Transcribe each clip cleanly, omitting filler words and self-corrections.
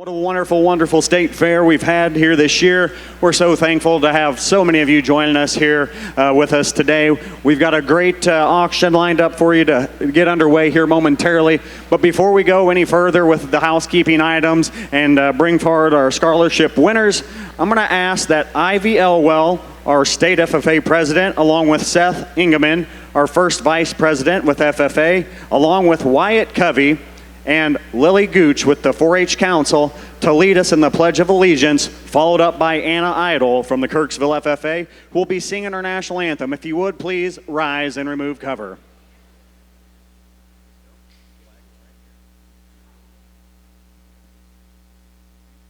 What a wonderful, wonderful state fair we've had here this year. We're so thankful to have so many of you joining us here with us today. We've got a great auction lined up for you to get underway here momentarily. But before we go any further with the housekeeping items and bring forward our scholarship winners, I'm going to ask that Ivy Elwell, our state FFA president, along with Seth Ingeman, our first vice president with FFA, along with Wyatt Covey, and Lily Gooch with the 4-H Council to lead us in the Pledge of Allegiance, followed up by Anna Idle from the Kirksville FFA, who will be singing our national anthem. If you would, please rise and remove cover.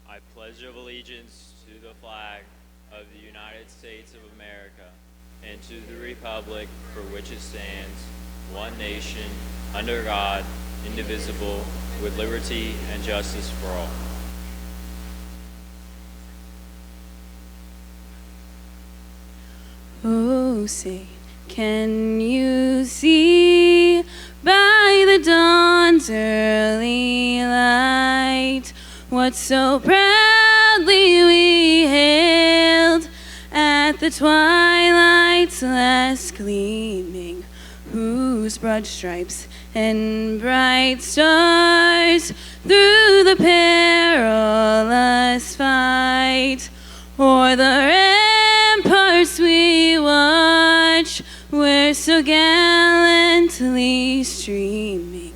I pledge allegiance to the flag of the United States of America and to the republic for which it stands, one nation, under God, indivisible, with liberty and justice for all. Oh, say, can you see by the dawn's early light what so proudly we hailed at the twilight's last gleaming, whose broad stripes and bright stars through the perilous fight o'er the ramparts we watch were so gallantly streaming,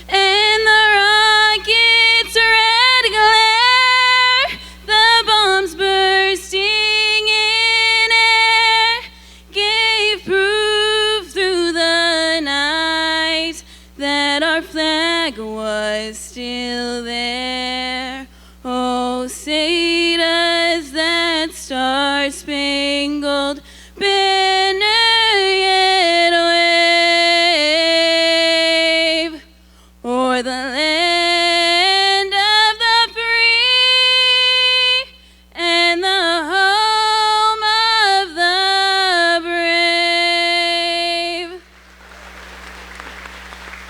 and the rocket's red glare, the bombs bursting in air, gave proof through the night that our flag was still there. Oh, say does that star-spangled banner yet wave o'er the land of the free and the home of the brave.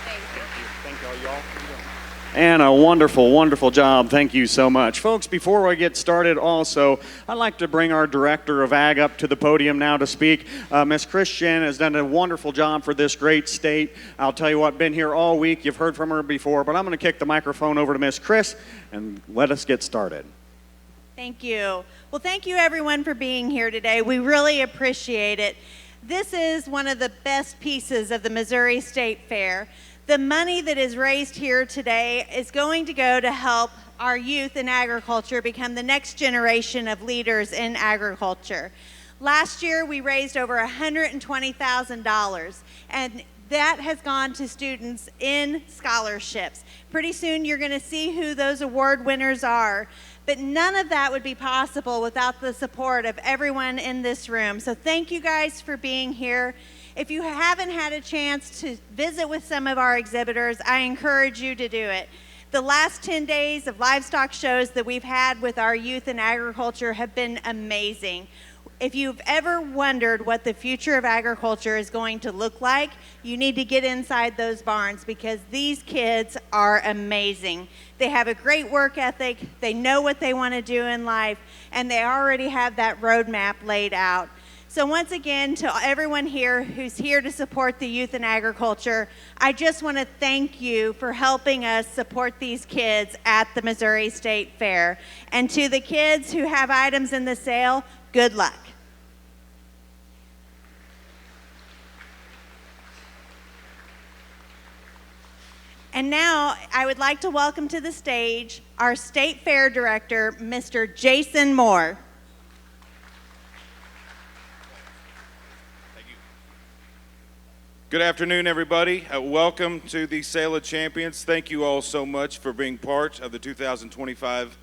Thank you, y'all. And a wonderful, wonderful job. Thank you so much. Folks, before we get started also, I'd like to bring our Director of Ag up to the podium now to speak. Ms. Christian has done a wonderful job for this great state. I'll tell you what, been here all week. You've heard from her before, but I'm going to kick the microphone over to Ms. Chris and let us get started. Thank you. Well, thank you everyone for being here today. We really appreciate it. This is one of the best pieces of the Missouri State Fair. The money that is raised here today is going to go to help our youth in agriculture become the next generation of leaders in agriculture. Last year, we raised over $120,000, and that has gone to students in scholarships. Pretty soon, you're going to see who those award winners are. But none of that would be possible without the support of everyone in this room. So thank you guys for being here. If you haven't had a chance to visit with some of our exhibitors, I encourage you to do it. The last 10 days of livestock shows that we've had with our youth in agriculture have been amazing. If you've ever wondered what the future of agriculture is going to look like, you need to get inside those barns because these kids are amazing. They have a great work ethic, they know what they want to do in life, and they already have that roadmap laid out. So once again, to everyone here who's here to support the youth in agriculture, I just want to thank you for helping us support these kids at the Missouri State Fair. And to the kids who have items in the sale, good luck. And now I would like to welcome to the stage our State Fair Director, Mr. Jason Moore. Good afternoon, everybody. Welcome to the Sale of Champions. Thank you all so much for being part of the 2025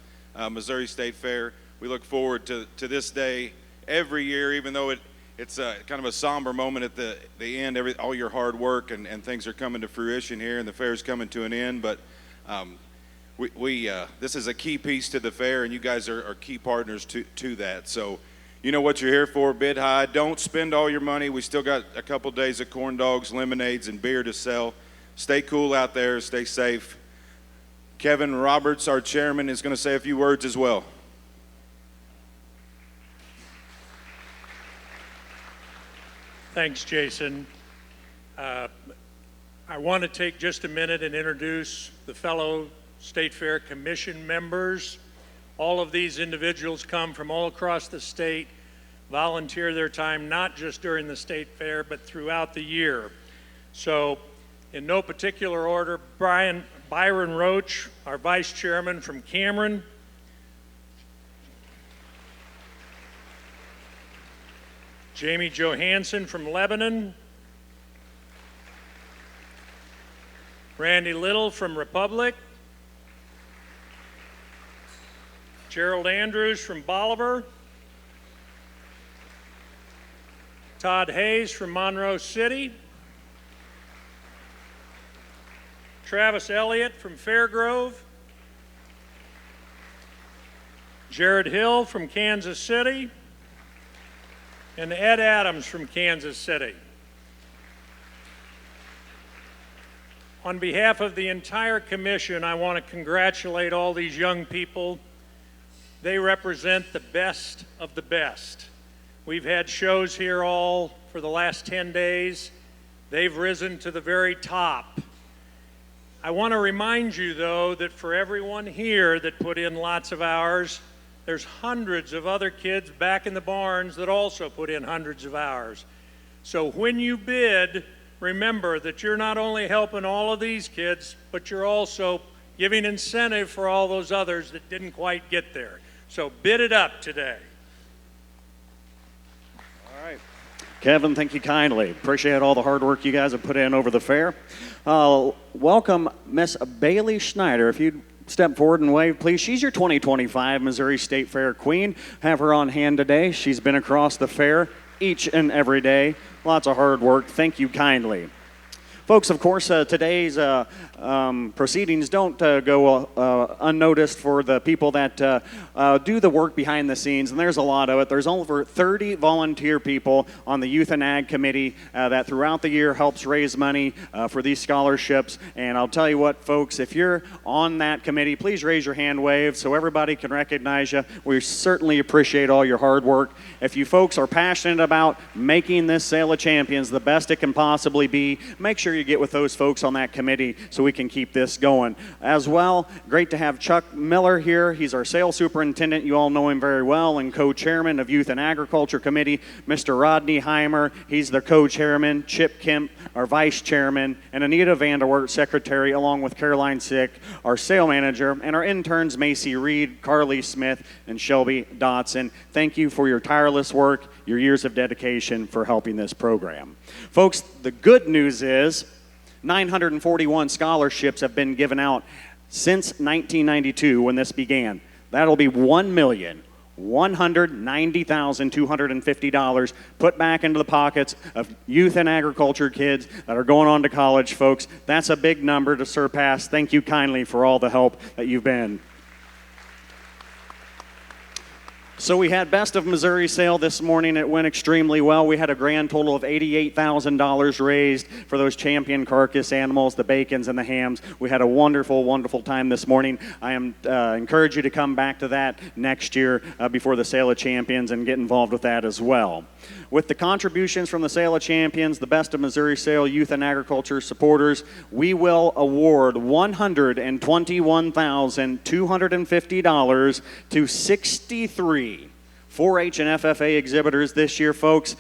Missouri State Fair. We look forward to this day every year, even though it's kind of a somber moment at the end. All your hard work and things are coming to fruition here, and the fair's coming to an end. But this is a key piece to the fair, and you guys are key partners to that. So you know what you're here for, bid high. Don't spend all your money. We still got a couple days of corn dogs, lemonades, and beer to sell. Stay cool out there. Stay safe. Kevin Roberts, our chairman, is going to say a few words as well. Thanks, Jason. I want to take just a minute and introduce the fellow State Fair Commission members. All of these individuals come from all across the state, volunteer their time not just during the State Fair, but throughout the year. So, in no particular order, Byron Roach, our Vice Chairman from Cameron. Jamie Johansson from Lebanon. Randy Little from Republic. Gerald Andrews from Bolivar. Todd Hayes from Monroe City. Travis Elliott from Fairgrove. Jared Hill from Kansas City. And Ed Adams from Kansas City. On behalf of the entire commission, I want to congratulate all these young people. They represent the best of the best. We've had shows here all for the last 10 days. They've risen to the very top. I want to remind you, though, that for everyone here that put in lots of hours, there's hundreds of other kids back in the barns that also put in hundreds of hours. So when you bid, remember that you're not only helping all of these kids, but you're also giving incentive for all those others that didn't quite get there. So bid it up today. All right. Kevin, thank you kindly. Appreciate all the hard work you guys have put in over the fair. Welcome Miss Bailey Schneider. If you'd step forward and wave, please. She's your 2025 Missouri State Fair Queen. Have her on hand today. She's been across the fair each and every day. Lots of hard work. Thank you kindly. Folks, of course, today's proceedings don't go unnoticed for the people that do the work behind the scenes, and there's a lot of it. There's over 30 volunteer people on the Youth and Ag Committee that throughout the year helps raise money for these scholarships. And I'll tell you what, folks, if you're on that committee, please raise your hand, wave, so everybody can recognize you. We certainly appreciate all your hard work. If you folks are passionate about making this Sale of Champions the best it can possibly be, make sure you get with those folks on that committee so we can keep this going. As well, great to have Chuck Miller here. He's our sales superintendent. You all know him very well, and co-chairman of Youth and Agriculture Committee. Mr. Rodney Heimer, he's the co-chairman. Chip Kemp, our vice chairman, and Anita Vanderwert, secretary, along with Caroline Sick, our sale manager, and our interns, Macy Reed, Carly Smith, and Shelby Dotson. Thank you for your tireless work, your years of dedication for helping this program. Folks, the good news is 941 scholarships have been given out since 1992 when this began. That'll be $1,190,250 put back into the pockets of youth and agriculture kids that are going on to college, folks. That's a big number to surpass. Thank you kindly for all the help that you've been. So we had Best of Missouri sale this morning. It went extremely well. We had a grand total of $88,000 raised for those champion carcass animals, the bacons and the hams. We had a wonderful, wonderful time this morning. I encourage you to come back to that next year before the Sale of Champions and get involved with that as well. With the contributions from the Sale of Champions, the Best of Missouri Sale Youth and Agriculture supporters, we will award $121,250 to 63 4-H and FFA exhibitors this year, folks.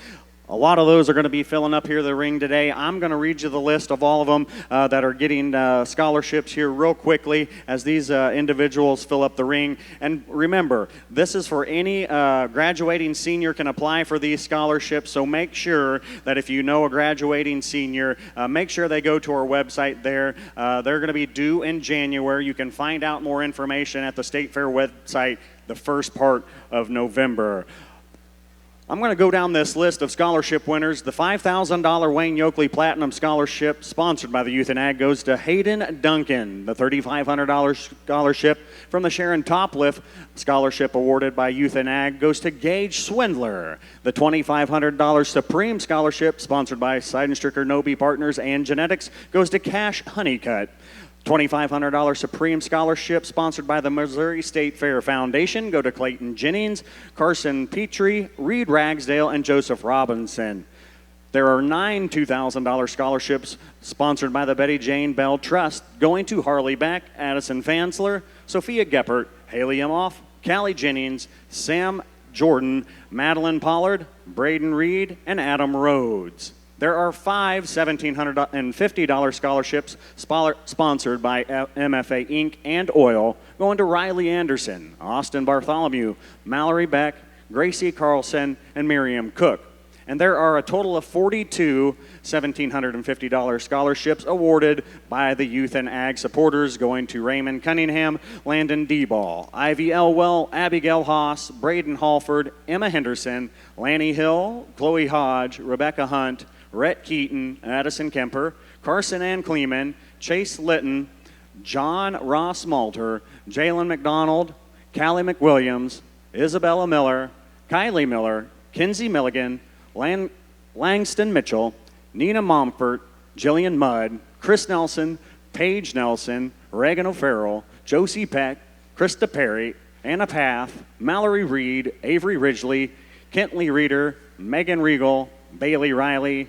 A lot of those are going to be filling up here the ring today. I'm going to read you the list of all of them that are getting scholarships here real quickly as these individuals fill up the ring. And remember, this is for any graduating senior can apply for these scholarships, so make sure that if you know a graduating senior, make sure they go to our website there. They're going to be due in January. You can find out more information at the State Fair website the first part of November. I'm going to go down this list of scholarship winners. The $5,000 Wayne Yoakley Platinum Scholarship, sponsored by the Youth and Ag, goes to Hayden Duncan. The $3,500 scholarship from the Sharon Topliff Scholarship, awarded by Youth and Ag, goes to Gage Swindler. The $2,500 Supreme Scholarship, sponsored by Seidenstricker Nobe Partners and Genetics, goes to Cash Honeycutt. $2,500 Supreme Scholarship sponsored by the Missouri State Fair Foundation go to Clayton Jennings, Carson Petrie, Reed Ragsdale, and Joseph Robinson. There are 9 $2,000 scholarships sponsored by the Betty Jane Bell Trust going to Harley Beck, Addison Fansler, Sophia Geppert, Haley Imhoff, Callie Jennings, Sam Jordan, Madeline Pollard, Braden Reed, and Adam Rhodes. There are 5 $1,750 scholarships sponsored by MFA Inc. and Oil going to Riley Anderson, Austin Bartholomew, Mallory Beck, Gracie Carlson, and Miriam Cook. And there are a total of 42 $1,750 scholarships awarded by the Youth and Ag supporters going to Raymond Cunningham, Landon Deball, Ivy Elwell, Abigail Haas, Braden Halford, Emma Henderson, Lanny Hill, Chloe Hodge, Rebecca Hunt, Rhett Keaton, Addison Kemper, Carson Ann Kleeman, Chase Litton, John Ross Malter, Jalen McDonald, Callie McWilliams, Isabella Miller, Kylie Miller, Kinsey Milligan, Langston Mitchell, Nina Momfort, Jillian Mudd, Chris Nelson, Paige Nelson, Reagan O'Farrell, Josie Peck, Krista Perry, Anna Path, Mallory Reed, Avery Ridgely, Kentley Reeder, Megan Regal, Bailey Riley,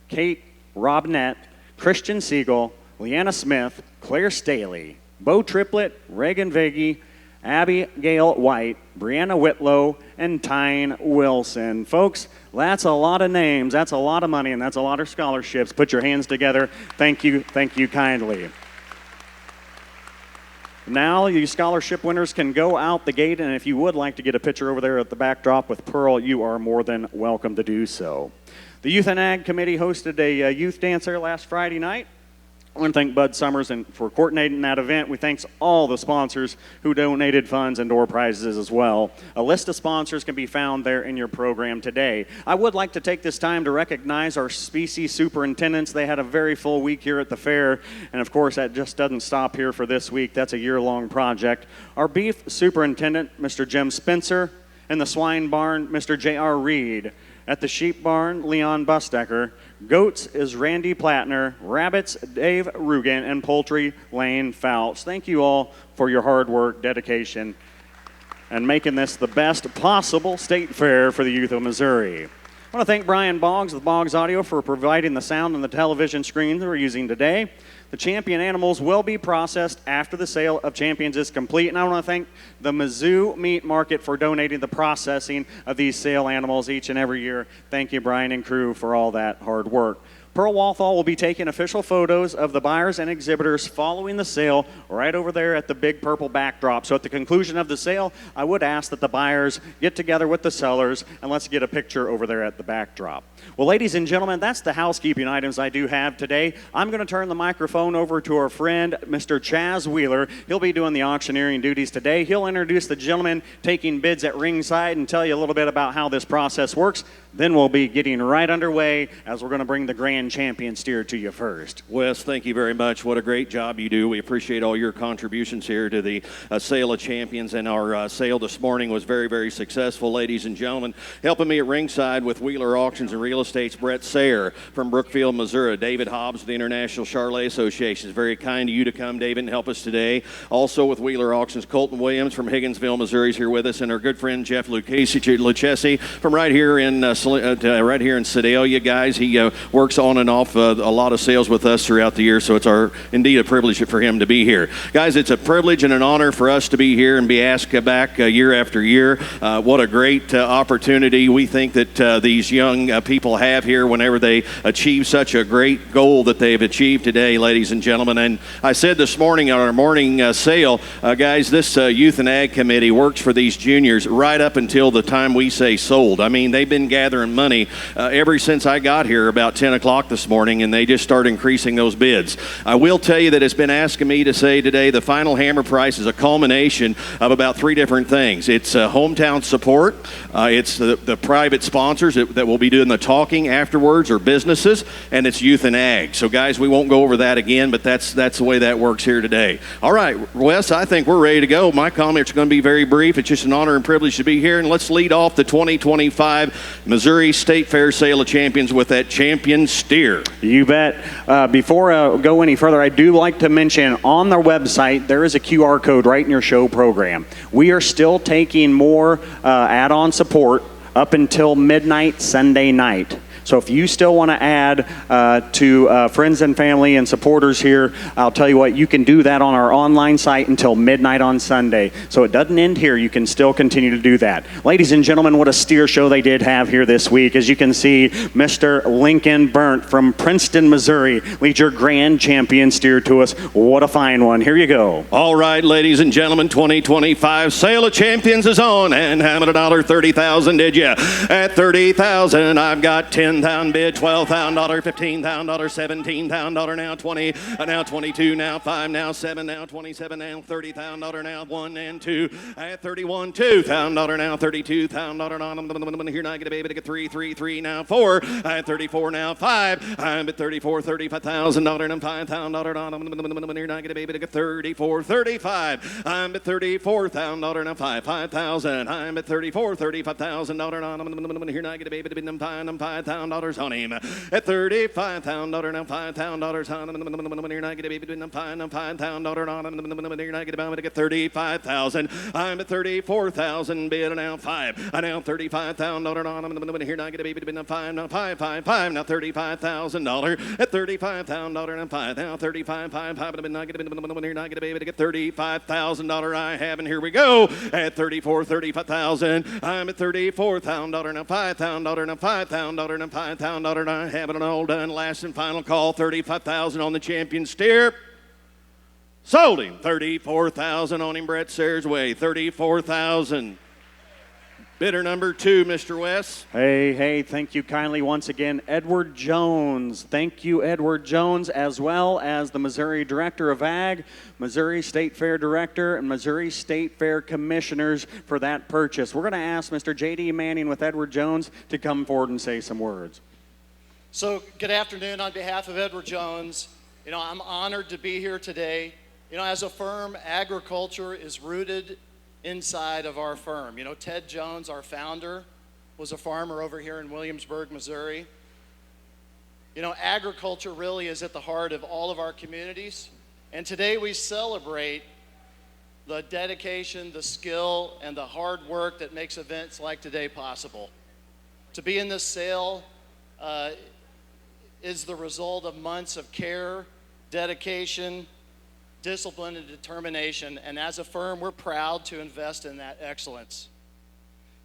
Kate Robnett, Christian Siegel, Leanna Smith, Claire Staley, Bo Triplett, Reagan Veggie, Abigail White, Brianna Whitlow, and Tyne Wilson. Folks, that's a lot of names, that's a lot of money, and that's a lot of scholarships. Put your hands together. Thank you kindly. Now, you scholarship winners can go out the gate, and if you would like to get a picture over there at the backdrop with Pearl, you are more than welcome to do so. The Youth and Ag Committee hosted a youth dance there last Friday night. I want to thank Bud Summers for coordinating that event. We thank all the sponsors who donated funds and door prizes as well. A list of sponsors can be found there in your program today. I would like to take this time to recognize our species superintendents. They had a very full week here at the fair, and of course that just doesn't stop here for this week. That's a year-long project. Our beef superintendent, Mr. Jim Spencer, and the swine barn, Mr. J.R. Reed. At the sheep barn, Leon Bustecker. Goats is Randy Plattner. Rabbits, Dave Rugen. And poultry, Lane Fouts. Thank you all for your hard work, dedication, and making this the best possible state fair for the youth of Missouri. I want to thank Brian Boggs with Boggs Audio for providing the sound on the television screen that we're using today. The champion animals will be processed after the sale of champions is complete. And I want to thank the Mizzou Meat Market for donating the processing of these sale animals each and every year. Thank you, Brian and crew, for all that hard work. Pearl Walthall will be taking official photos of the buyers and exhibitors following the sale right over there at the big purple backdrop. So at the conclusion of the sale, I would ask that the buyers get together with the sellers and let's get a picture over there at the backdrop. Well, ladies and gentlemen, that's the housekeeping items I do have today. I'm going to turn the microphone over to our friend, Mr. Chaz Wheeler. He'll be doing the auctioneering duties today. He'll introduce the gentleman taking bids at ringside and tell you a little bit about how this process works. Then we'll be getting right underway as we're going to bring the grand champion steer to you first. Wes, thank you very much. What a great job you do. We appreciate all your contributions here to the Sale of Champions, and our sale this morning was very, very successful, ladies and gentlemen. Helping me at ringside with Wheeler Auctions and Real Estate's Brett Sayre from Brookfield, Missouri. David Hobbs of the International Charlet Association. It's very kind of you to come, David, and help us today. Also with Wheeler Auctions, Colton Williams from Higginsville, Missouri is here with us, and our good friend Jeff Lucchesi from right here in Sedalia, guys. He works on and off a lot of sales with us throughout the year, so it's indeed a privilege for him to be here. Guys, it's a privilege and an honor for us to be here and be asked back year after year. What a great opportunity we think that these young people have here whenever they achieve such a great goal that they've achieved today, ladies and gentlemen. And I said this morning on our morning sale, guys, this Youth and Ag Committee works for these juniors right up until the time we say sold. I mean, they've been gathering money ever since I got here about 10 o'clock this morning, and they just start increasing those bids. I will tell you that it's been asking me to say today the final hammer price is a culmination of about 3 different things. It's hometown support, it's the private sponsors that will be doing the talking afterwards, or businesses, and it's youth and ag. So guys, we won't go over that again, but that's the way that works here today. All right, Wes, I think we're ready to go. My comments are going to be very brief. It's just an honor and privilege to be here, and let's lead off the 2025 Missouri State Fair Sale of Champions with that champion steer. steer. You bet. Before I go any further, I do like to mention on their website, there is a QR code right in your show program. We are still taking more add-on support up until midnight Sunday night. So if you still want to add to friends and family and supporters here, I'll tell you what, you can do that on our online site until midnight on Sunday. So it doesn't end here. You can still continue to do that. Ladies and gentlemen, what a steer show they did have here this week. As you can see, Mr. Lincoln Burnt from Princeton, Missouri, leads your grand champion steer to us. What a fine one. Here you go. All right, ladies and gentlemen, 2025 Sale of Champions is on, and how about $30,000, did you? At $30,000, I've got $10,000 bid, $12,000, $15,000, $17,000, now 20, now 22, now 5, now 7, now 27, now $30,000, now 1 and 2, at 31, $2,000, now $32,000, here now I get a baby to get 3, 3, 3, now 4, at 34, now 5, I'm at 34, $35,000, and $5,000, here now I get a baby to get 34, 35, I'm at $34,000, now 5, 5,000, I'm at 34, $35,000, here now I get a baby to bid them $5,000 on him at $35,000 now $5,000 on here now get a baby between them $5,000 on here now get about to get 35,000. I'm at 34,000 bid now 5. I now $35,000 on here now get a baby between them 5 now 5 5 5 now $35,000 at $35,000 and 5 now 35 5 5 but now get a here now get a baby to get $35,000 I have and here we go at 35,000. I'm at $34,000 now $5,000 now $5,000 now $5,000 I have it all done. Last and final call, $35,000 on the champion steer. Sold him. $34,000 on him, Brett Sayers Way. $34,000. Bidder number 2, Mr. West. Hey, thank you kindly once again, Edward Jones. Thank you, Edward Jones, as well as the Missouri Director of Ag, Missouri State Fair Director, and Missouri State Fair Commissioners for that purchase. We're going to ask Mr. J.D. Manning with Edward Jones to come forward and say some words. So, good afternoon. On behalf of Edward Jones, I'm honored to be here today. As a firm, agriculture is rooted inside of our firm. Ted Jones, our founder, was a farmer over here in Williamsburg, Missouri. Agriculture really is at the heart of all of our communities. And today we celebrate the dedication, the skill, and the hard work that makes events like today possible. To be in this sale is the result of months of care, dedication, discipline, and determination, and as a firm, we're proud to invest in that excellence.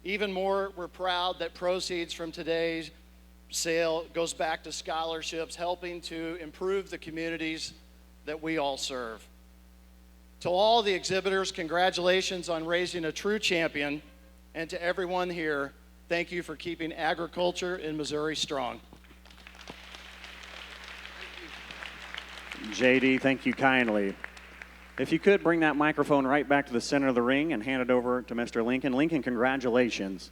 Even more, we're proud that proceeds from today's sale goes back to scholarships, helping to improve the communities that we all serve. To all the exhibitors, congratulations on raising a true champion, and to everyone here, thank you for keeping agriculture in Missouri strong. JD, thank you kindly. If you could bring that microphone right back to the center of the ring and hand it over to Mr. Lincoln. Lincoln, congratulations.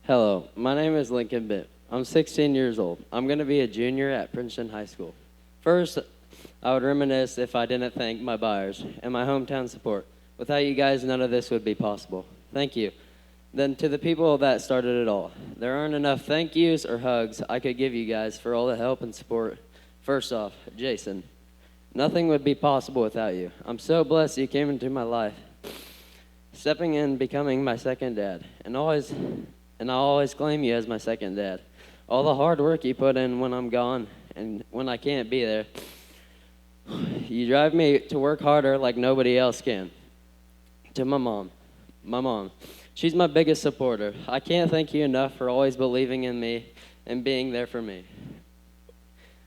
Hello, my name is Lincoln Bitt. I'm 16 years old. I'm going to be a junior at Princeton High School. First, I would reminisce if I didn't thank my buyers and my hometown support. Without you guys, none of this would be possible. Thank you. Then to the people that started it all, there aren't enough thank yous or hugs I could give you guys for all the help and support. First off, Jason, nothing would be possible without you. I'm so blessed you came into my life, stepping in, becoming my second dad, and I'll always claim you as my second dad. All the hard work you put in when I'm gone and when I can't be there, you drive me to work harder like nobody else can. To my mom. She's my biggest supporter. I can't thank you enough for always believing in me and being there for me.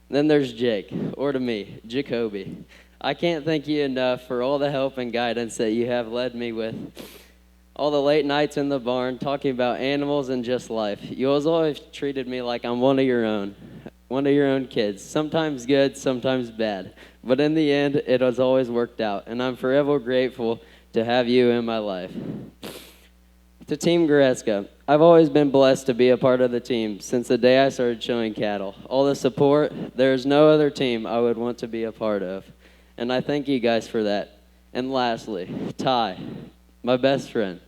Then there's Jake, or to me, Jacoby. I can't thank you enough for all the help and guidance that you have led me with. All the late nights in the barn talking about animals and just life. You always treated me like I'm one of your own kids. Sometimes good, sometimes bad. But in the end, it has always worked out, and I'm forever grateful to have you in my life. To Team Goretzka, I've always been blessed to be a part of the team since the day I started showing cattle. All the support, there's no other team I would want to be a part of. And I thank you guys for that. And lastly, Ty. my best friend.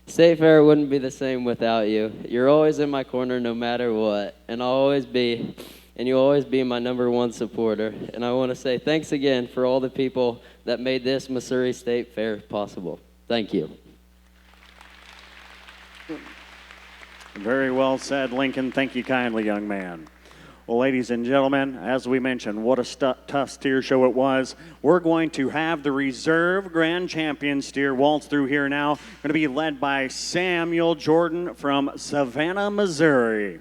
State Fair wouldn't be the same without you. You're always in my corner no matter what, and I'll always be, and you'll always be my #1 supporter. And I want to say thanks again for all the people that made this Missouri State Fair possible. Thank you. Very well said, Lincoln. Thank you kindly, young man. Well, ladies and gentlemen, as we mentioned, what a tough steer show it was. We're going to have the reserve grand champion steer waltz through here now. Going to be led by Samuel Jordan from Savannah, Missouri.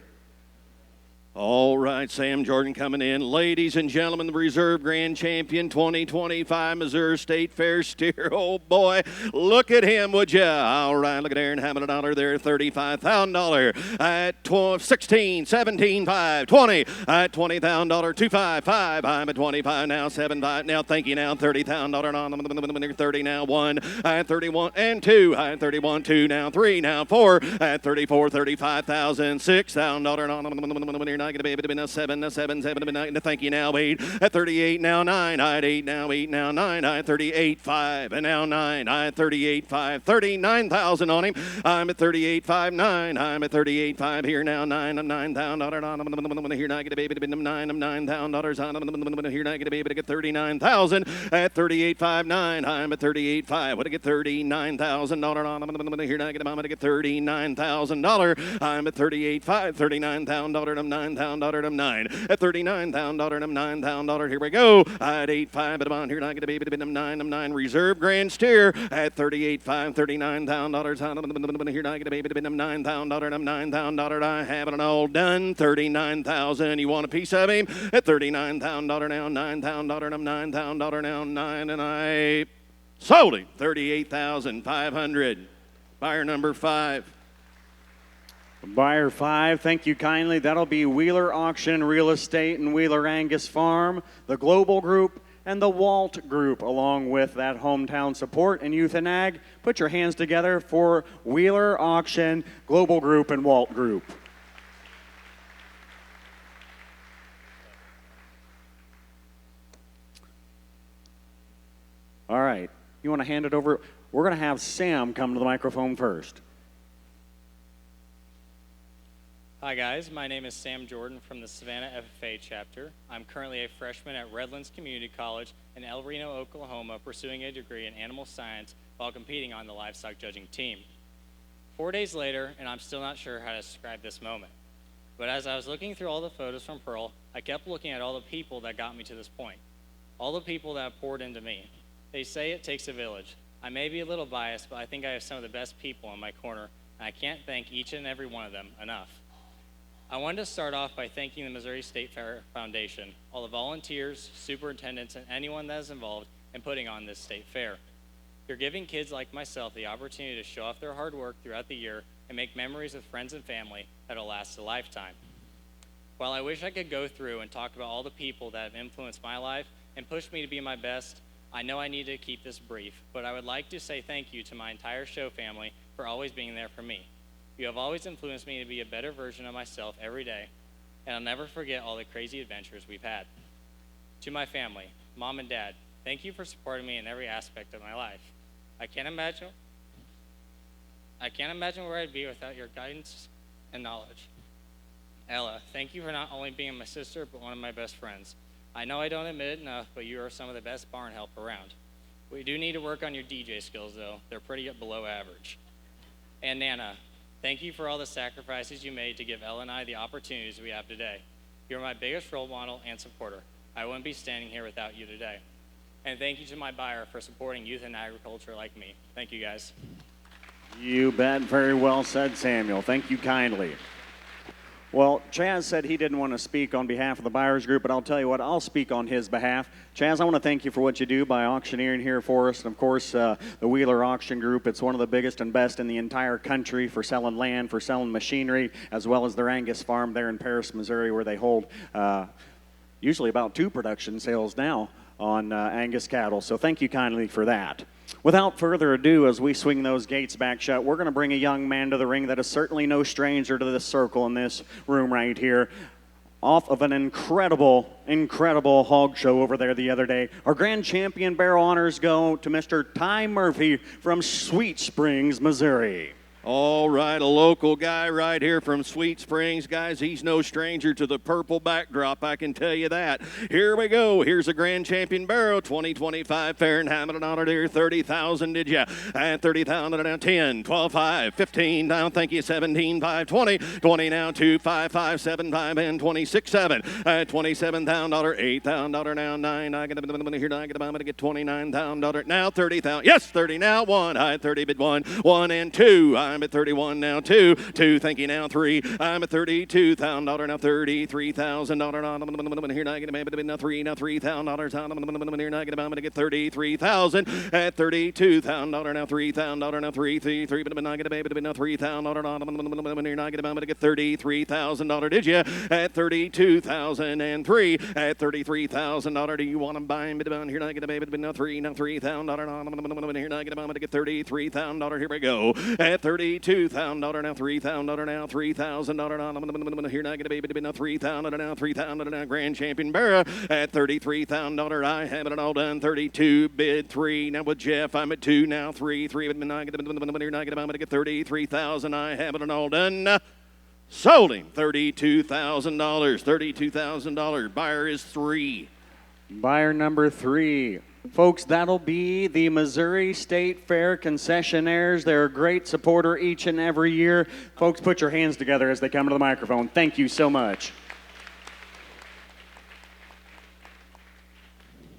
All right, Sam Jordan coming in. Ladies and gentlemen, the reserve grand champion 2025 Missouri State Fair steer. Oh, boy, look at him, would you? All right, look at Aaron having a dollar there, $35,000 at 12, 16, 17, 5, 20, at $20,000, 255. I'm at 25 now, 75 now. Thank you now, $30,000 on 30 now, 1 at 31 and 2 at 31, 2 now, 3 now, 4 at 34, 35,000, $6,000 on not going to be able to be now 7, 7, 7, thank you now, 8 at 38 now, 9 at 8 now, 8 now, 9 at 38, 5 and now 9 at 38, 5, 39,000 on him. I'm at 38, 5, 9. I'm at 38, 5 here now, 9 of $9,000 here. Not going to be able to be 9 of $9,000 here. Not going to be able to get 39,000 at 38, 5, 9. I'm at 38, 5. What to get $39,000 on here. Not going to get $39,000. I'm at 38, 5, $39,000 of 9. $9 at $39,000 of $9,000. Here we go at 8.5 at a bond here. Not going to be able to be 9 of 9 reserve grand steer at 38.5 $39,000 here. Not going to be able to be $9,000 of $9,000. I have it all done. 39,000. You want a piece of him at $39,000 now. $9,000 of $9,000 now. 9 and I sold him 38,500. Buyer number 5. Buyer 5, thank you kindly. That'll be Wheeler Auction Real Estate and Wheeler Angus Farm, the Global Group, and the Walt Group, along with that hometown support and Youth and Ag. Put your hands together for Wheeler Auction, Global Group, and Walt Group. All right, you want to hand it over? We're going to have Sam come to the microphone first. Hi guys, my name is Sam Jordan from the Savannah FFA chapter. I'm currently a freshman at Redlands Community College in El Reno, Oklahoma, pursuing a degree in animal science while competing on the livestock judging team. 4 days later, and I'm still not sure how to describe this moment. But as I was looking through all the photos from Pearl, I kept looking at all the people that got me to this point. All the people that have poured into me. They say it takes a village. I may be a little biased, but I think I have some of the best people in my corner, and I can't thank each and every one of them enough. I wanted to start off by thanking the Missouri State Fair Foundation, all the volunteers, superintendents, and anyone that is involved in putting on this state fair. You're giving kids like myself the opportunity to show off their hard work throughout the year and make memories with friends and family that'll last a lifetime. While I wish I could go through and talk about all the people that have influenced my life and pushed me to be my best, I know I need to keep this brief, but I would like to say thank you to my entire show family for always being there for me. You have always influenced me to be a better version of myself every day, and I'll never forget all the crazy adventures we've had. To my family, Mom and Dad, thank you for supporting me in every aspect of my life. I can't imagine where I'd be without your guidance and knowledge. Ella, thank you for not only being my sister, but one of my best friends. I know I don't admit it enough, but you are some of the best barn help around. We do need to work on your DJ skills, though. They're pretty below average. And Nana, thank you for all the sacrifices you made to give Ella and I the opportunities we have today. You're my biggest role model and supporter. I wouldn't be standing here without you today. And thank you to my buyer for supporting youth and agriculture like me. Thank you, guys. You bet. Very well said, Samuel. Thank you kindly. Well, Chaz said he didn't want to speak on behalf of the buyers group, but I'll tell you what, I'll speak on his behalf. Chaz, I want to thank you for what you do by auctioneering here for us. And of course, the Wheeler Auction Group, it's one of the biggest and best in the entire country for selling land, for selling machinery, as well as their Angus farm there in Paris, Missouri, where they hold usually about 2 production sales now on Angus cattle. So thank you kindly for that. Without further ado, as we swing those gates back shut, we're going to bring a young man to the ring that is certainly no stranger to this circle in this room right here. off of an incredible hog show over there the other day. Our grand champion barrel honors go to Mr. Ty Murphy from Sweet Springs, Missouri. All right, a local guy right here from Sweet Springs. Guys, he's no stranger to the purple backdrop, I can tell you that. Here we go. Here's a Grand Champion Barrow 2025 Fahrenheit and honor dear 30,000, did ya? And 30,000 now 10, 12, 5, 15 down, thank you, 17, 5, 20, 20 now 2, 5, 5, 7, 5, and 26, 7. $27,000, $8,000 now 9. I get a bit here, I get to get $29,000 now 30,000. Yes, 30 now 1. I 30 bid 1 and 2. I'm at 31 now, 2, thank you now, 3. I'm at $32,000 now, $33,000. Here I get a now 3, now $3,000. Here I get 33,000 at $32,000 now, $3,000 now, 3, but I get a baby now $3,000. Here I get $33,000. Did you at 32,003 at $33,000? Do you want to buy him? Here I get a baby now 3, now $3,000. Here I get $33,000. Here we go at $32,000 now, $3,000 now, $3,000. Here I get a baby now $3,000 now, $3,000 now. Grand Champion Barra at $33,000. I have it all done. 32 bid 3 now with Jeff. I'm at 2 now, 3 but I get $33,000. I have it all done. Sold him $32,000. $32,000. Buyer is 3. Buyer number 3. Folks, that'll be the Missouri State Fair concessionaires. They're a great supporter each and every year. Folks, put your hands together as they come to the microphone. Thank you so much.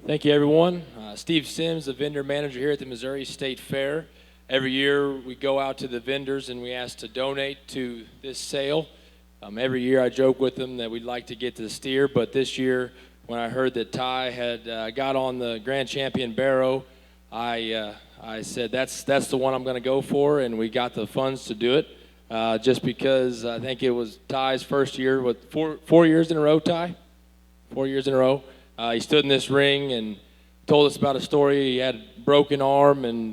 Thank you, everyone. Steve Sims, the vendor manager here at the Missouri State Fair. Every year we go out to the vendors and we ask to donate to this sale. Every year I joke with them that we'd like to get to the steer, but this year when I heard that Ty had got on the Grand Champion Barrow, I said that's the one I'm going to go for, and we got the funds to do it. Just because I think it was Ty's first year with 4 years in a row. Ty, 4 years in a row. He stood in this ring and told us about a story. He had a broken arm, and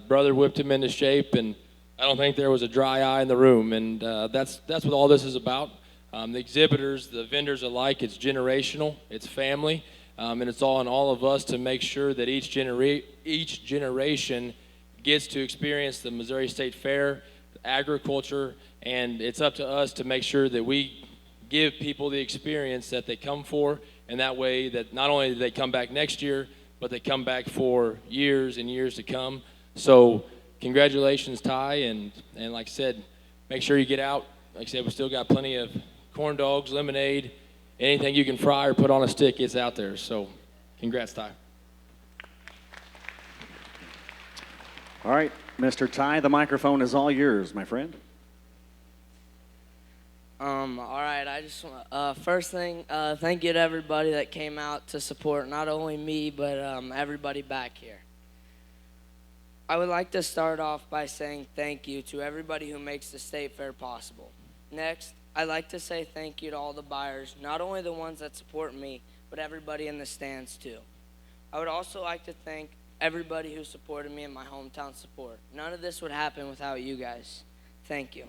brother whipped him into shape, and I don't think there was a dry eye in the room. And that's what all this is about. The exhibitors, the vendors alike, it's generational, it's family, and it's all on all of us to make sure that each generation gets to experience the Missouri State Fair, agriculture, and it's up to us to make sure that we give people the experience that they come for, and that way that not only do they come back next year, but they come back for years and years to come. So congratulations, Ty, and like I said, make sure you get out. Like I said, we still got plenty of corn dogs, lemonade, anything you can fry or put on a stick, it's out there. So congrats, Ty. All right, Mr. Ty, the microphone is all yours, my friend. All right, I just want first thing, thank you to everybody that came out to support not only me, but everybody back here. I would like to start off by saying thank you to everybody who makes the State Fair possible. Next, I'd like to say thank you to all the buyers, not only the ones that support me, but everybody in the stands too. I would also like to thank everybody who supported me in my hometown support. None of this would happen without you guys. Thank you.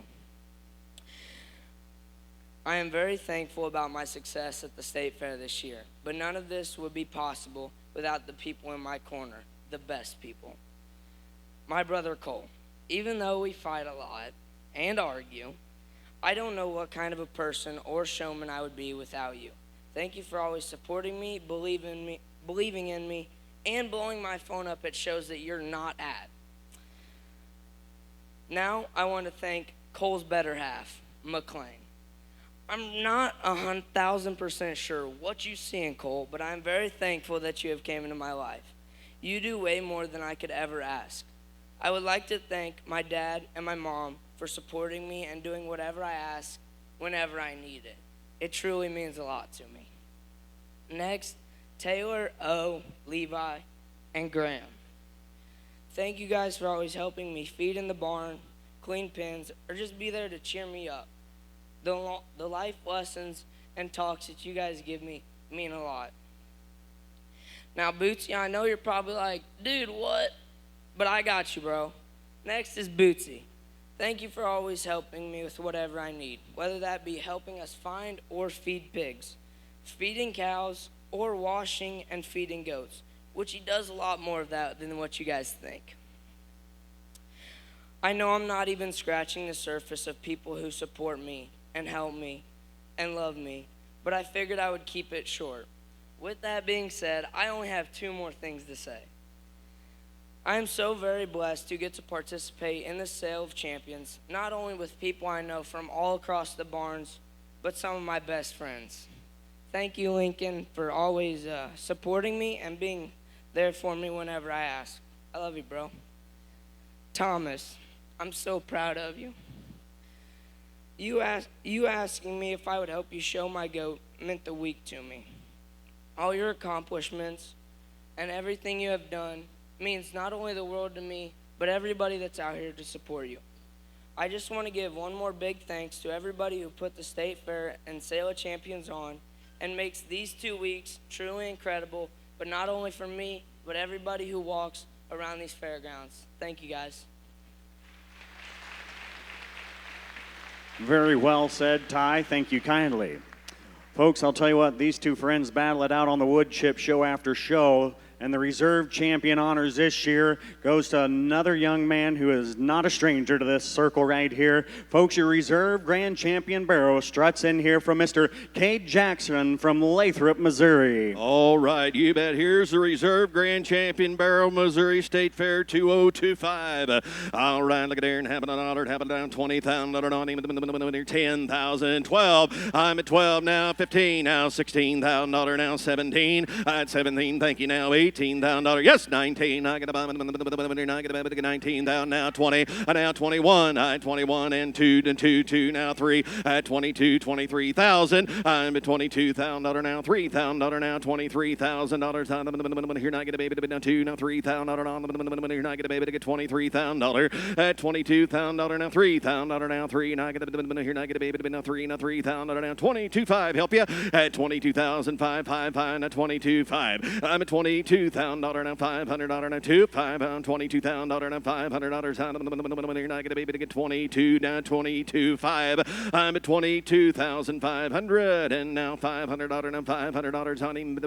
I am very thankful about my success at the State Fair this year, but none of this would be possible without the people in my corner, the best people. My brother Cole, even though we fight a lot and argue, I don't know what kind of a person or showman I would be without you. Thank you for always supporting me, believing in me, and blowing my phone up at shows that you're not at. Now I want to thank Cole's better half, McLean. I'm not 1,000% sure what you see in Cole, but I'm very thankful that you have came into my life. You do way more than I could ever ask. I would like to thank my dad and my mom for supporting me and doing whatever I ask whenever I need it. It truly means a lot to me. Next, Taylor, O, Levi, and Graham. Thank you guys for always helping me feed in the barn, clean pens, or just be there to cheer me up. The life lessons and talks that you guys give me mean a lot. Now, Bootsy, I know you're probably like, dude, what? But I got you, bro. Next is Bootsy. Thank you for always helping me with whatever I need, whether that be helping us find or feed pigs, feeding cows, or washing and feeding goats, which he does a lot more of that than what you guys think. I know I'm not even scratching the surface of people who support me and help me and love me, but I figured I would keep it short. With that being said, I only have 2 more things to say. I am so very blessed to get to participate in the Sale of Champions, not only with people I know from all across the barns, but some of my best friends. Thank you, Lincoln, for always supporting me and being there for me whenever I ask. I love you, bro. Thomas, I'm so proud of you. You asking me if I would help you show my goat meant the week to me. All your accomplishments and everything you have done means not only the world to me, but everybody that's out here to support you. I just want to give one more big thanks to everybody who put the State Fair and Sale of Champions on and makes these 2 weeks truly incredible, but not only for me, but everybody who walks around these fairgrounds. Thank you, guys. Very well said, Ty. Thank you kindly. Folks, I'll tell you what, these 2 friends battle it out on the wood chip show after show, and the reserve champion honors this year goes to another young man who is not a stranger to this circle right here. Folks, your reserve grand champion barrow struts in here from Mr. Cade Jackson from Lathrop, Missouri. All right, you bet. Here's the reserve grand champion barrel, Missouri State Fair 2025. All right, look at there and having an honor, having down 20,000 on him, 10,000, 12. I'm at 12 now, 15 now, $16,000 now, 17. At 17, thank you now, $18,000. Yes, 19. I get about 19,000 now, 20. Now 21. I 21 and 2 now 3. At 22, 23,000. I'm at $22,000 now, $3,000 now, $23,000. Here now get a baby to now 2 now $3,000. Here now get a baby to get $23,000. At $22,000 now, $3,000 now 3. Now get a here now get a baby to now 3 now $3,000 now 22.5. Help you at 22,555 now 22.5. I'm at $22,000 now, $500 now, 2, 5, $22,000 now, $500. You're not get a baby to get 22 now, 22.5. I'm at 22,500 and now $500 now, $500 on him.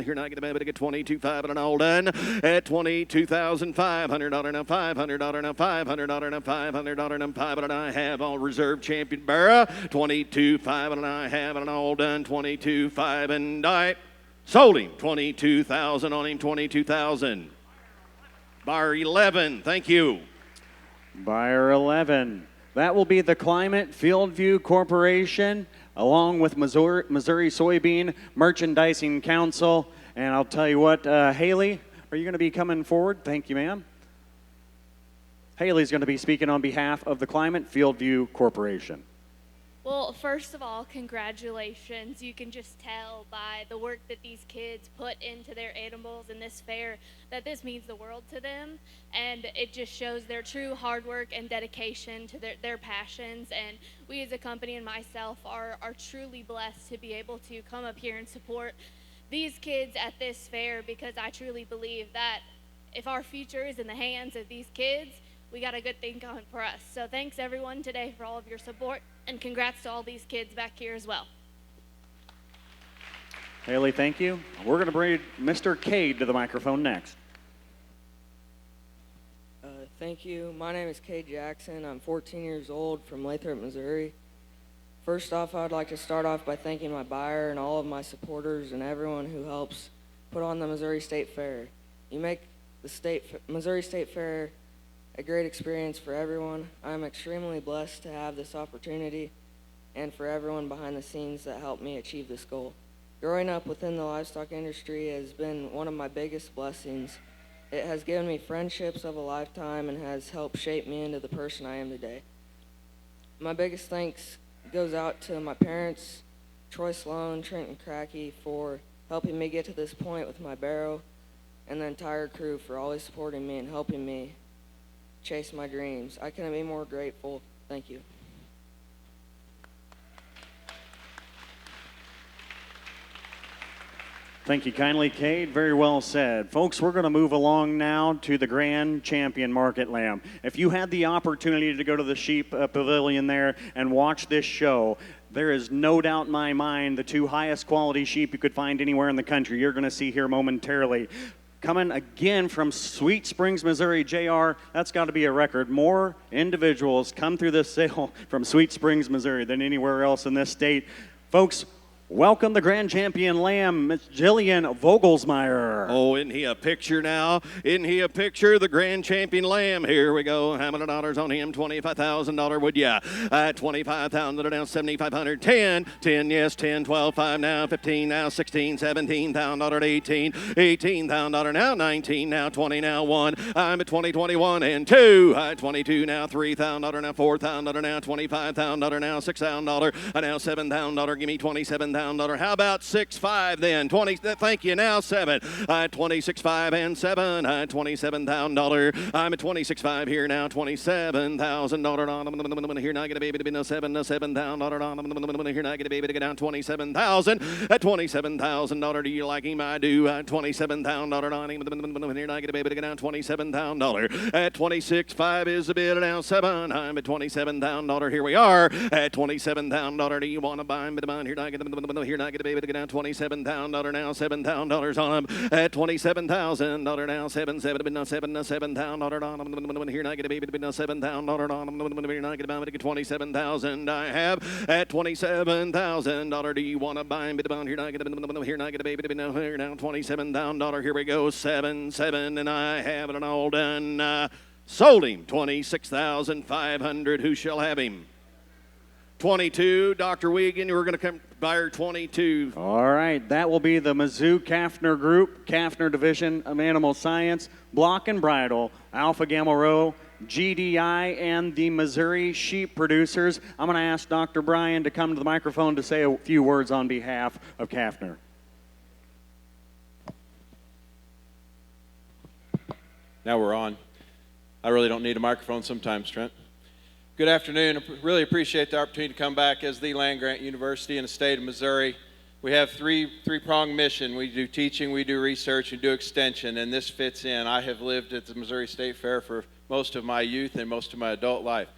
You're not get a baby to get 22.5 and all done at $22,500 now, $500 now, $500 now, $500 now, $500. I have all reserve champion Barra 22.5 and I have it all done 22.5 and I sold him 22,000 on him, 22,000. Buyer 11, thank you. Buyer 11. That will be the Climate Fieldview Corporation, along with Missouri Soybean Merchandising Council. And I'll tell you what, Haley, are you going to be coming forward? Thank you, ma'am. Haley's going to be speaking on behalf of the Climate Fieldview Corporation. Well, first of all, congratulations. You can just tell by the work that these kids put into their animals in this fair that this means the world to them. And it just shows their true hard work and dedication to their passions. And we as a company and myself are truly blessed to be able to come up here and support these kids at this fair, because I truly believe that if our future is in the hands of these kids, we got a good thing going for us. So thanks everyone today for all of your support, and congrats to all these kids back here as well. Haley, thank you. We're going to bring Mr. Cade to the microphone next. Thank you. My name is Cade Jackson. I'm 14 years old from Lathrop, Missouri. First off, I would like to start off by thanking my buyer and all of my supporters and everyone who helps put on the Missouri State Fair. You make the Missouri State Fair a great experience for everyone. I'm extremely blessed to have this opportunity and for everyone behind the scenes that helped me achieve this goal. Growing up within the livestock industry has been one of my biggest blessings. It has given me friendships of a lifetime and has helped shape me into the person I am today. My biggest thanks goes out to my parents, Troy Sloan, Trenton Crackey, for helping me get to this point with my barrow, and the entire crew for always supporting me and helping me chase my dreams. I couldn't be more grateful. Thank you. Thank you kindly, Kate. Very well said. Folks, we're going to move along now to the Grand Champion Market Lamb. If you had the opportunity to go to the sheep pavilion there and watch this show, there is no doubt in my mind the two highest quality sheep you could find anywhere in the country you're going to see here momentarily. Coming again from Sweet Springs, Missouri, JR, that's got to be a record. More individuals come through this sale from Sweet Springs, Missouri than anywhere else in this state. Folks, welcome the Grand Champion Lamb, Miss Jillian Vogelsmeyer. Oh, isn't he a picture now? Isn't he a picture? The Grand Champion Lamb. Here we go. How many dollars on him? $25,000, would ya? $25,000 now, $7,500. 10, yes, 10, 12, 5 now, 15 now, 16, $17,000, 18, $18,000 now, 19 now, 20 now, 1. I'm at 20, 21, and 2. 22 now, $3,000 now, $4,000 now, $25,000 now, $6,000 now, $7,000. Give me $27,000. How about 6.5 then? 20. Thank you. Now 7. 26.5 and 7. $27,000. I'm at 26.5 here now. $27,000. Here now I get a baby to be no 7. $7,000. Here now I get a baby to get down 27,000. At $27,000. Do you like him? I do. $27,000 on him. Here now I get a baby to get down $27,000. At 26.5 is a bid now 7. I'm at $27,000. Here we are at $27,000. Do you want to buy him? Here now I get here now I get a baby to get down $27,000 now, $7,000 on him at $27,000 now, $7,000 on him. Here now I get a baby to be now $7,000 on him. Here now I get a baby to get $27,000. I have at $27,000. Do you want to buy him? Here now I get a baby to be now here now $27,000. Here we go, 7, and I have it all done. Sold him $26,500. Who shall have him? 22, Dr. Wiegand, we're going to come buyer 22. All right, that will be the Mizzou Kaffner Group, Kaffner Division of Animal Science, Block and Bridle, Alpha Gamma Rho, GDI, and the Missouri Sheep Producers. I'm going to ask Dr. Bryan to come to the microphone to say a few words on behalf of Kaffner. Now we're on. I really don't need a microphone sometimes, Trent. Good afternoon. I really appreciate the opportunity to come back as the land-grant university in the state of Missouri. We have three-pronged mission. We do teaching, we do research, we do extension, and this fits in. I have lived at the Missouri State Fair for most of my youth and most of my adult life.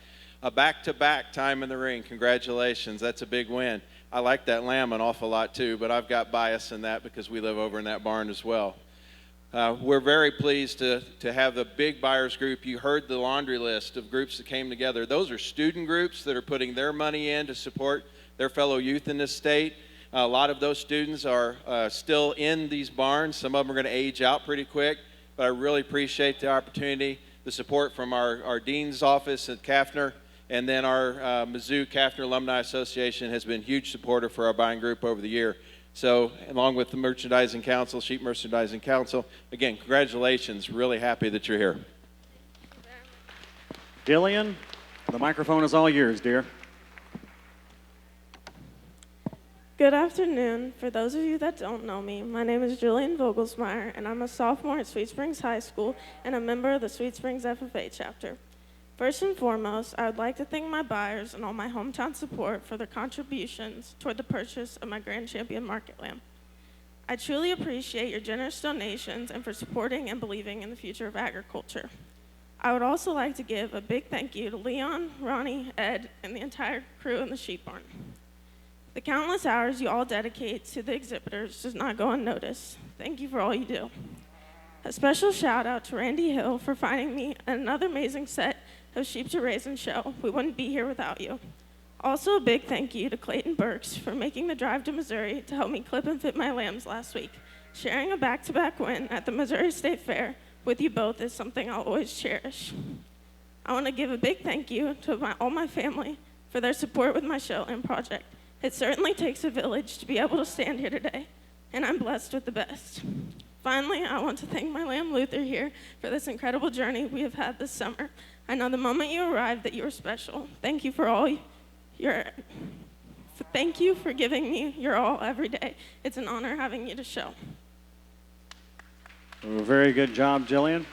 A back-to-back time in the ring. Congratulations. That's a big win. I like that lamb an awful lot too, but I've got bias in that because we live over in that barn as well. We're very pleased to have the big buyers group. You heard the laundry list of groups that came together. Those are student groups that are putting their money in to support their fellow youth in this state. A lot of those students are still in these barns. Some of them are going to age out pretty quick, but I really appreciate the opportunity, the support from our dean's office at Kaffner, and then our Mizzou Kaffner Alumni Association has been a huge supporter for our buying group over the year. So, along with the Merchandising Council, Sheep Merchandising Council, again, congratulations. Really happy that you're here. Jillian, the microphone is all yours, dear. Good afternoon. For those of you that don't know me, my name is Jillian Vogelsmeyer, and I'm a sophomore at Sweet Springs High School and a member of the Sweet Springs FFA chapter. First and foremost, I would like to thank my buyers and all my hometown support for their contributions toward the purchase of my Grand Champion Market Lamb. I truly appreciate your generous donations and for supporting and believing in the future of agriculture. I would also like to give a big thank you to Leon, Ronnie, Ed, and the entire crew in the sheep barn. The countless hours you all dedicate to the exhibitors does not go unnoticed. Thank you for all you do. A special shout out to Randy Hill for finding me another amazing set of sheep to raise and show. We wouldn't be here without you. Also a big thank you to Clayton Burks for making the drive to Missouri to help me clip and fit my lambs last week. Sharing a back-to-back win at the Missouri State Fair with you both is something I'll always cherish. I want to give a big thank you to all my family for their support with my show and project. It certainly takes a village to be able to stand here today, and I'm blessed with the best. Finally, I want to thank my lamb Luther here for this incredible journey we have had this summer. I know the moment you arrived that you were special. Thank you for thank you for giving me your all every day. It's an honor having you to show. Very good job, Jillian.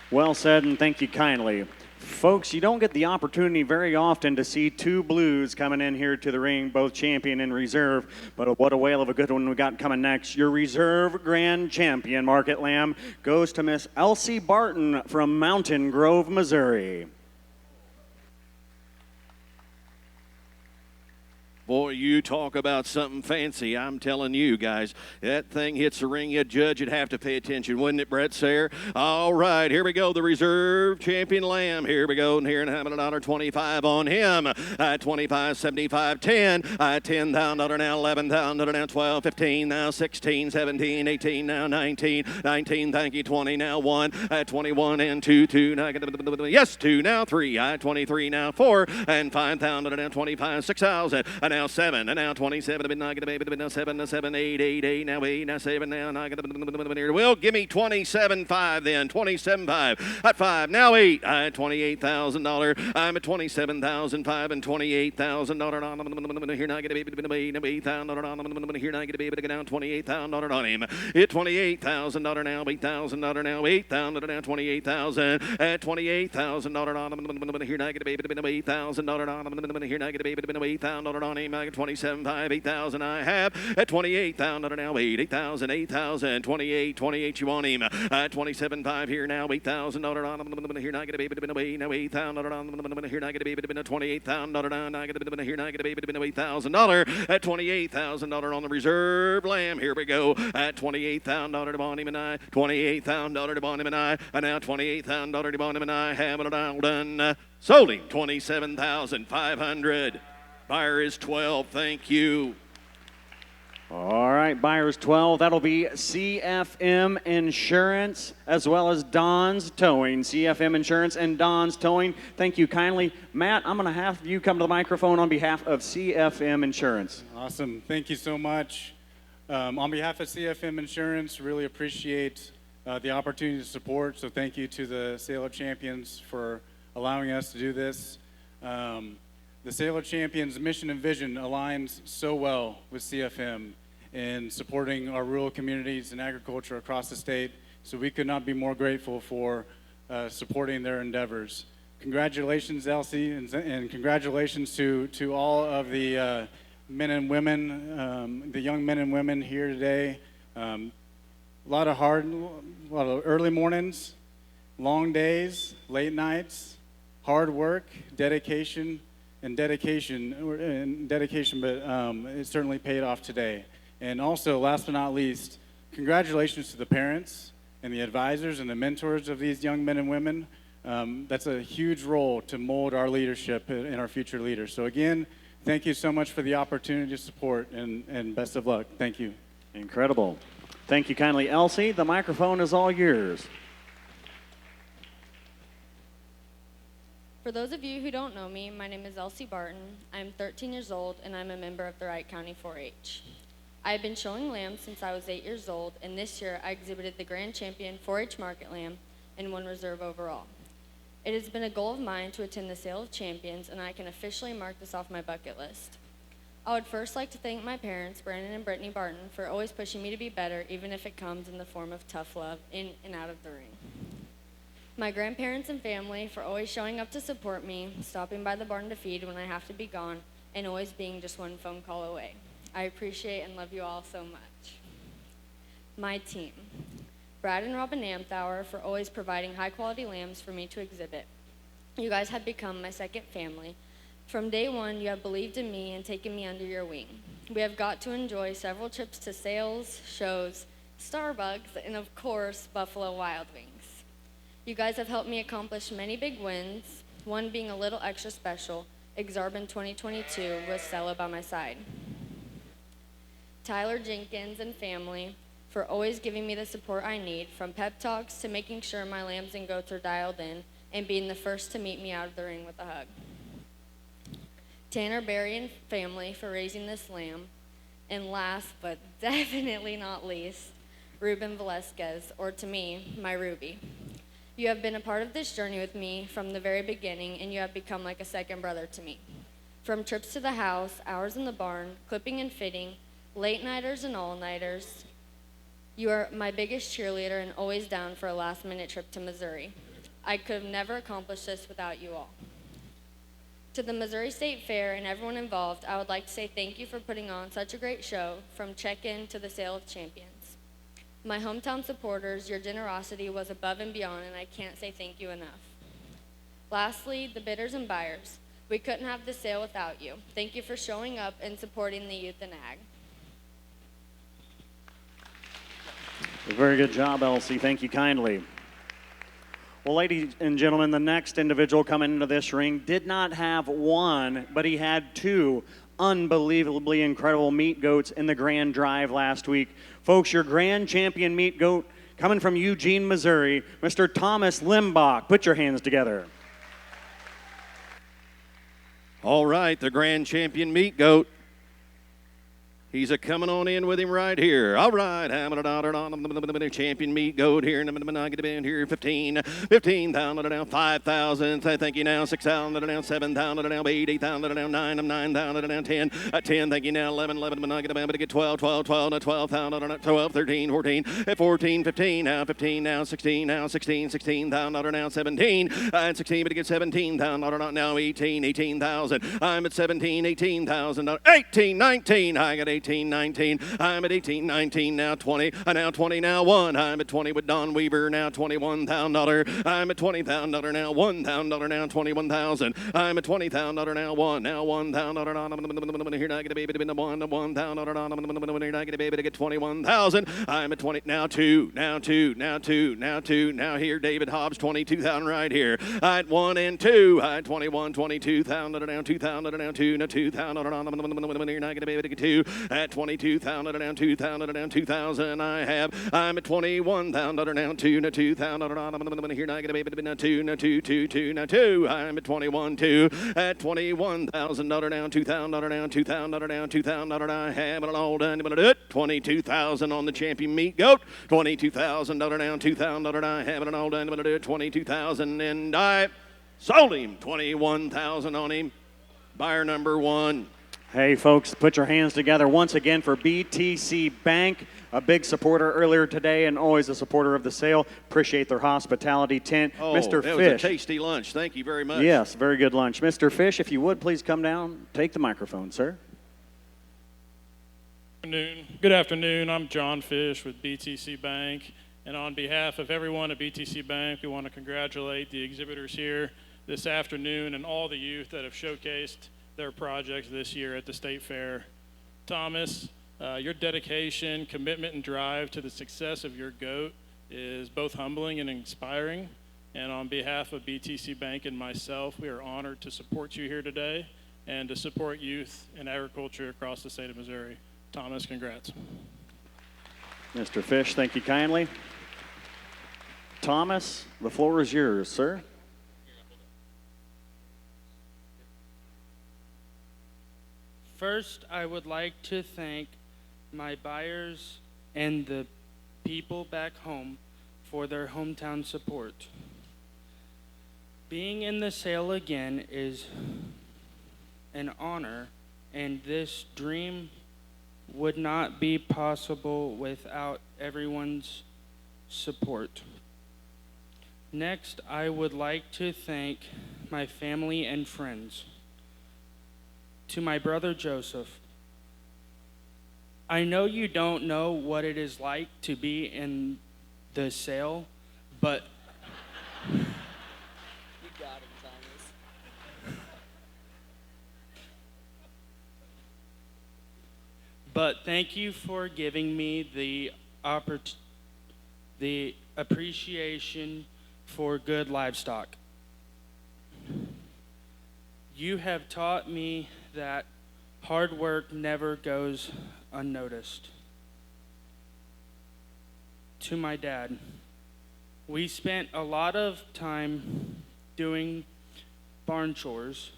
Well said, and thank you kindly. Folks, you don't get the opportunity very often to see two blues coming in here to the ring, both champion and reserve, but what a whale of a good one we got coming next. Your reserve grand champion, Market Lamb, goes to Miss Elsie Barton from Mountain Grove, Missouri. Boy, you talk about something fancy. I'm telling you, guys, that thing hits the ring, a judge would have to pay attention, wouldn't it, Brett Sayre? All right, here we go, the reserve champion Lamb. Here we go, and here and having $1.25 on him. 25, 75, 10. $10,000 now, $11,000 now, 12, 15 now, 16, 17, 18 now, 19, 19, thank you, 20 now, 1, 21 and 2, 2 now, yes, 2 now, 3, 23 now, 4, and $5,000 now, 25, 6,000, and now 7, and now 27, now 7, 7, 8, 8, 8, now 8, now 7, now here. Will give me 27.5 then, 27.5 at 5, now 8, $28,000. I'm at 27,005 and $28,000 here. Now get a baby $8,000 here. Now get a baby down $28,000 on him. It $28,000 now, $8,000 now, $8,000 now, $28,000 at $28,000 here. Now get a baby $8,000 here. Now get a baby $8,000 on him. I get 27.5, 8,000 I have at 28,000 now, 8,000, 8,000, 28 you want him. 27.5 here now, $8,000 on here. Now get a baby now, $8,000 on here. Now get a baby $28,000 now, get a baby here. Now get a baby $8,000 at $28,000 on the reserve Lamb. Here we go at $28,000 to bond him and I, $28,000 to bond him and I, and now $28,000 to bond him and I have it all done. Sold him 27,500. Buyer is 12. Thank you. All right, buyers 12. That'll be CFM Insurance as well as Don's Towing. CFM Insurance and Don's Towing. Thank you kindly. Matt, I'm going to have you come to the microphone on behalf of CFM Insurance. Awesome. Thank you so much. On behalf of CFM Insurance, really appreciate the opportunity to support. So thank you to the Sailor Champions for allowing us to do this. The Sailor Champions mission and vision aligns so well with CFM in supporting our rural communities and agriculture across the state, so we could not be more grateful for supporting their endeavors. Congratulations, Elsie, and congratulations to all of the men and women, the young men and women here today. A lot of early mornings, long days, late nights, hard work, dedication, but it certainly paid off today. And also, last but not least, congratulations to the parents and the advisors and the mentors of these young men and women. That's a huge role to mold our leadership and our future leaders. So again, thank you so much for the opportunity to support, and best of luck. Thank you. Incredible. Thank you kindly, Elsie. The microphone is all yours. For those of you who don't know me, my name is Elsie Barton. I'm 13 years old, and I'm a member of the Wright County 4-H. I have been showing lambs since I was 8 years old, and this year I exhibited the Grand Champion 4-H Market Lamb and won reserve overall. It has been a goal of mine to attend the Sale of Champions, and I can officially mark this off my bucket list. I would first like to thank my parents, Brandon and Brittany Barton, for always pushing me to be better, even if it comes in the form of tough love in and out of the ring. My grandparents and family for always showing up to support me, stopping by the barn to feed when I have to be gone, and always being just one phone call away. I appreciate and love you all so much. My team. Brad and Robin Amthauer for always providing high-quality lambs for me to exhibit. You guys have become my second family. From day one, you have believed in me and taken me under your wing. We have got to enjoy several trips to sales, shows, Starbucks, and of course, Buffalo Wild Wings. You guys have helped me accomplish many big wins, one being a little extra special, Exarban 2022 with Stella by my side. Tyler Jenkins and family for always giving me the support I need, from pep talks to making sure my lambs and goats are dialed in, and being the first to meet me out of the ring with a hug. Tanner Berry and family for raising this lamb, and last but definitely not least, Ruben Velasquez, or to me, my Ruby. You have been a part of this journey with me from the very beginning, and you have become like a second brother to me. From trips to the house, hours in the barn, clipping and fitting, late-nighters and all-nighters, you are my biggest cheerleader and always down for a last-minute trip to Missouri. I could have never accomplished this without you all. To the Missouri State Fair and everyone involved, I would like to say thank you for putting on such a great show, from check-in to the sale of champions. My hometown supporters, your generosity was above and beyond, and I can't say thank you enough. Lastly, the bidders and buyers. We couldn't have the sale without you. Thank you for showing up and supporting the youth in ag. Very good job, Elsie. Thank you kindly. Well, ladies and gentlemen, the next individual coming into this ring did not have one, but he had two unbelievably incredible meat goats in the grand drive last week. Folks, your grand champion meat goat coming from Eugene, Missouri, Mr. Thomas Limbach. Put your hands together. All right, the grand champion meat goat. He's a coming on in with him right here. All right, champion meat goat here. Here, 15,000 down, 5,000. Thank you now, 6,000 down, 7,000 down, 8,000 down, 9,000 down, 10, 10. Thank you now, 11, 12, 12,000, 12, 13, 14, 14, 15 now, 15 now, 16 now, 16,000 now, 17, and 16, but to get 17,000 now, 18,000. I'm at 17, 18,000, 18, 19. I got 18, 19. I'm at 18, 19 now, 20. Now 20 now, 1. I'm at 20 with Don Weaver now, $21,000. I'm at $20,000 now, $1,000 now, 21,000. I'm at $20,000 now, 1. Now $1,000. Here I get a baby to be the 1,000. Here I get a baby to get 21,000. I'm at 20 now, 2. Now 2. Now 2. Now 2. Now here David Hobbs, 22,000 right here. I at 1 and 2. I at 21, 22,000 down, 2,000 down, 2. Now 2,000. Here I get a baby to get 2. At 22,000 down, 2,000 down, 2,000 I have. I'm at 21,000 down, 2. Now 2,000. Here I get a baby to be now 2. Now 2, 2, 2. Now 2. I'm at 21, 2. At 21,000 down, 2,000 down, 2,000 down, 2,000 I have it all done. 22,000 on the champion meat goat. 22,000 down, 2,000 I have it all done. 22,000 and I sold him. 21,000 on him. Buyer number 1. Hey, folks, put your hands together once again for BTC Bank, a big supporter earlier today and always a supporter of the sale. Appreciate their hospitality tent. Oh, Mr. that Fish. was a tasty lunch. Thank you very much. Yes, very good lunch. Mr. Fish, if you would, please come down. Take the microphone, sir. Good afternoon. I'm John Fish with BTC Bank. And on behalf of everyone at BTC Bank, we want to congratulate the exhibitors here this afternoon and all the youth that have showcased their projects this year at the State Fair. Thomas, your dedication, commitment, and drive to the success of your goat is both humbling and inspiring. And on behalf of BTC Bank and myself, we are honored to support you here today and to support youth in agriculture across the state of Missouri. Thomas, congrats. Mr. Fish, thank you kindly. Thomas, the floor is yours, sir. First, I would like to thank my buyers and the people back home for their hometown support. Being in the sale again is an honor, and this dream would not be possible without everyone's support. Next, I would like to thank my family and friends. To my brother Joseph, I know you don't know what it is like to be in the sale, but You got him, Thomas. but thank you for giving me the appreciation for good livestock. You have taught me that hard work never goes unnoticed. To my dad, we spent a lot of time doing barn chores.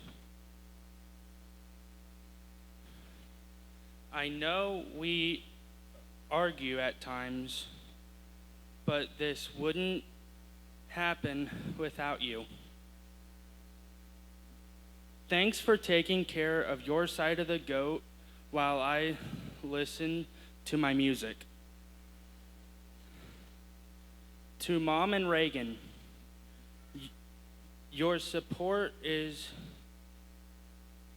I know we argue at times, but this wouldn't happen without you. Thanks for taking care of your side of the goat while I listen to my music. To Mom and Reagan, Your support is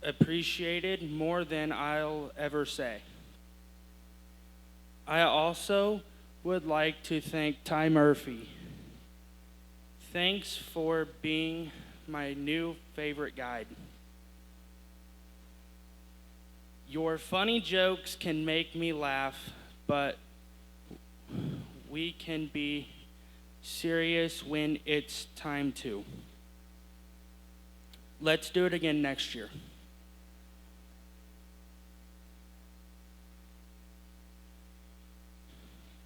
appreciated more than I'll ever say. I also would like to thank Ty Murphy. Thanks for being my new favorite guide. Your funny jokes can make me laugh, but we can be serious when it's time to. Let's do it again next year.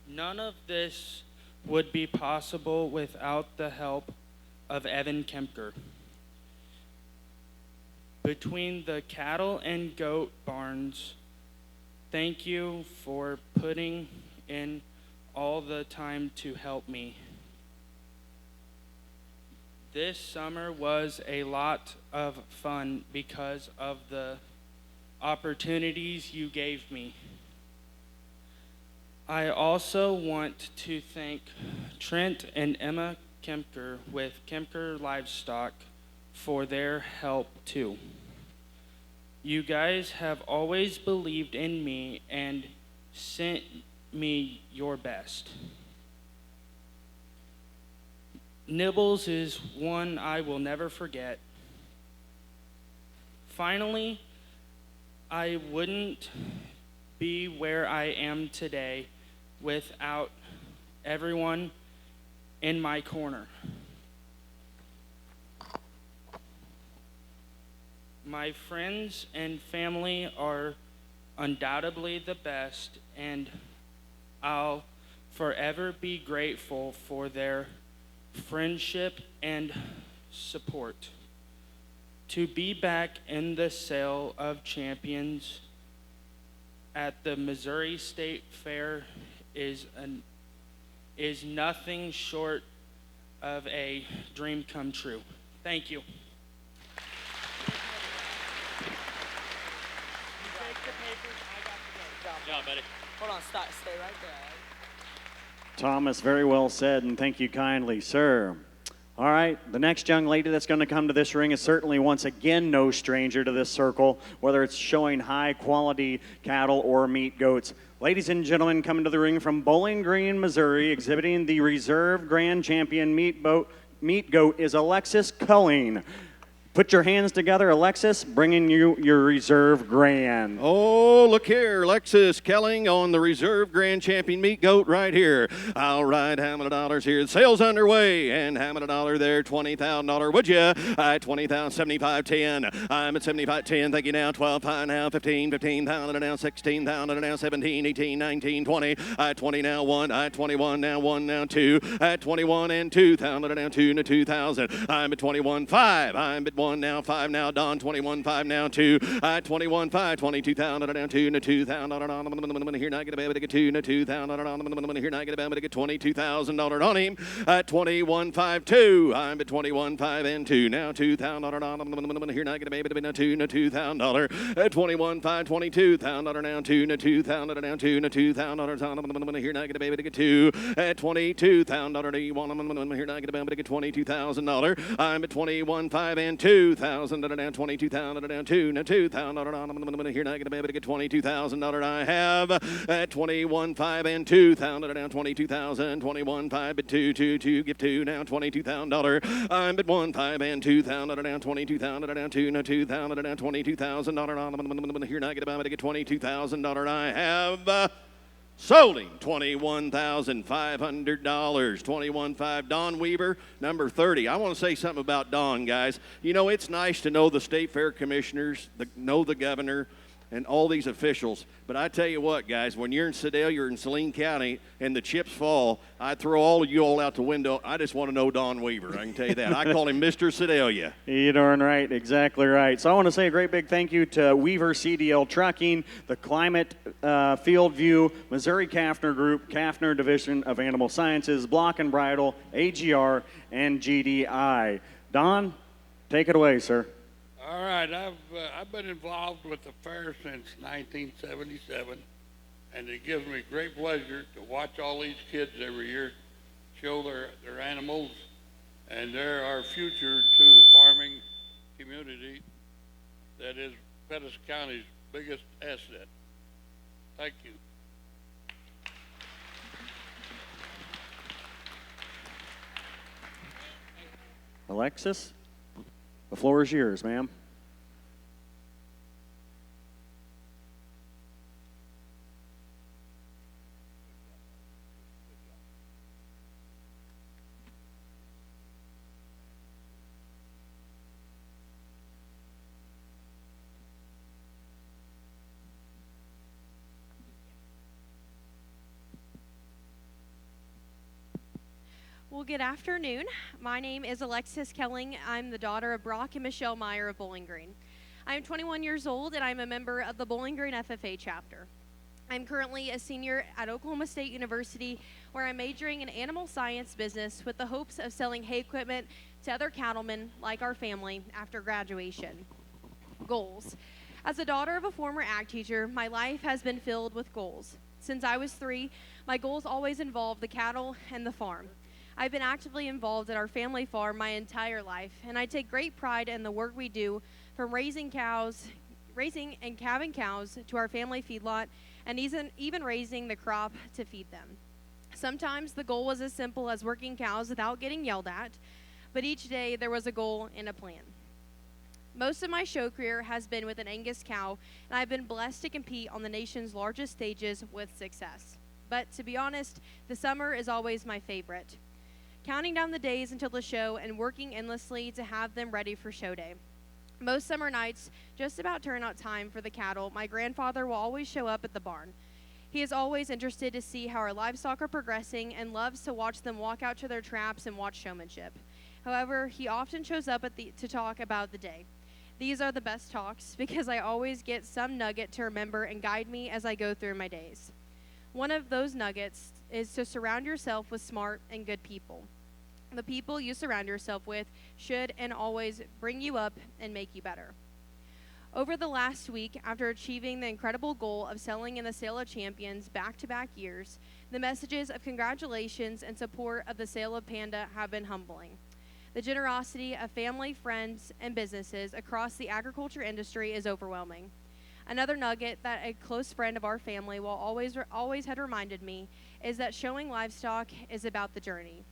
None of this would be possible without the help of Evan Kemker. Between the cattle and goat barns, thank you for putting in all the time to help me. This summer was a lot of fun because of the opportunities you gave me. I also want to thank Trent and Emma Kemker with Kemker Livestock for their help too. You guys have always believed in me and sent me your best. Nibbles is one I will never forget. Finally, I wouldn't be where I am today without everyone in my corner. My friends and family are undoubtedly the best, and I'll forever be grateful for their friendship and support. To be back in the Sale of Champions at the Missouri State Fair is nothing short of a dream come true. Thank you. Good job, buddy. Hold on, stop, stay right there. Thomas, very well said, and thank you kindly, sir. All right, the next young lady that's going to come to this ring is certainly once again no stranger to this circle, whether it's showing high quality cattle or meat goats. Ladies and gentlemen, coming to the ring from Bowling Green, Missouri, exhibiting the reserve grand champion meat goat is Alexis Culling. Put your hands together, Alexis, bringing you your reserve grand. Oh, look here, Alexis Kelling on the reserve grand champion meat goat right here. All right, how many dollars here? The sale's underway, and how many dollar there? $20,000, would you? 20,000, 75, 10. I'm at 75, 10. Thank you now. 12, now 15, 15,000 now 16,000 now 17, 18, 19, 20. 20 now 1. 21 now 1 now 2. 21 and 2,000 now 2 now 2,000. I'm at 21, 5. I'm at 1 now 5 now Don 21 5 now 2 21 5 22,000 now 2 now 2,000 here now get a baby to get 2 now 2,000 here now get a baby to get $22,000 on him 21 5 2 I'm at 21 5 and 2 now 2,000 here now get a baby to be now 2 now $2,000 21 5 22,000 now 2 now 2,000 now 2 now $2,000 here now get a baby to get 2 at 22,000 here now get a baby to get $22,000 I'm at 21 5 and 2,000 down 22,000 down 2 now 2,000 here now I get a baby to get $22,000 I have at 21 5 and 2,000 down 22,000 21 5 at 2 2 2 give 2 now $22,000 I'm at 1 5 and 2,000 down 22,000 down 2 now 2,000 down $22,000 here now I get a baby to get $22,000 I have sold him $21,500. 21.5. Don Weaver, number 30. I want to say something about Don, guys. You know, it's nice to know the state fair commissioners, know the governor, and all these officials. But I tell you what, guys, when you're in Sedalia or in Saline County and the chips fall, I throw all of you all out the window. I just want to know Don Weaver. I can tell you that. I call him Mr. Sedalia. You're darn right. Exactly right. So I want to say a great big thank you to Weaver CDL Trucking, the Climate Field View, Missouri Kaffner Group, Kaffner Division of Animal Sciences, Block and Bridle, AGR, and GDI. Don, take it away, sir. All right, I've been involved with the fair since 1977, and it gives me great pleasure to watch all these kids every year show their animals and they're our future to the farming community that is Pettis County's biggest asset. Thank you. Alexis, the floor is yours, ma'am. Well, good afternoon. My name is Alexis Kelling. I'm the daughter of Brock and Michelle Meyer of Bowling Green. I'm 21 years old and I'm a member of the Bowling Green FFA chapter. I'm currently a senior at Oklahoma State University where I'm majoring in animal science business with the hopes of selling hay equipment to other cattlemen like our family after graduation. Goals. As a daughter of a former ag teacher, my life has been filled with goals. Since I was 3, my goals always involved the cattle and the farm. I've been actively involved at our family farm my entire life, and I take great pride in the work we do, from raising and calving cows to our family feedlot, and even raising the crop to feed them. Sometimes the goal was as simple as working cows without getting yelled at, but each day there was a goal and a plan. Most of my show career has been with an Angus cow, and I've been blessed to compete on the nation's largest stages with success. But to be honest, the summer is always my favorite. Counting down the days until the show and working endlessly to have them ready for show day. Most summer nights, just about turnout time for the cattle, my grandfather will always show up at the barn. He is always interested to see how our livestock are progressing and loves to watch them walk out to their traps and watch showmanship. However, he often shows up to talk about the day. These are the best talks because I always get some nugget to remember and guide me as I go through my days. One of those nuggets is to surround yourself with smart and good people. The people you surround yourself with should and always bring you up and make you better. Over the last week, after achieving the incredible goal of selling in the Sale of Champions back-to-back years, the messages of congratulations and support of the sale of Panda have been humbling. The generosity of family, friends, and businesses across the agriculture industry is overwhelming. Another nugget that a close friend of our family will always had reminded me is that showing livestock is about the journey.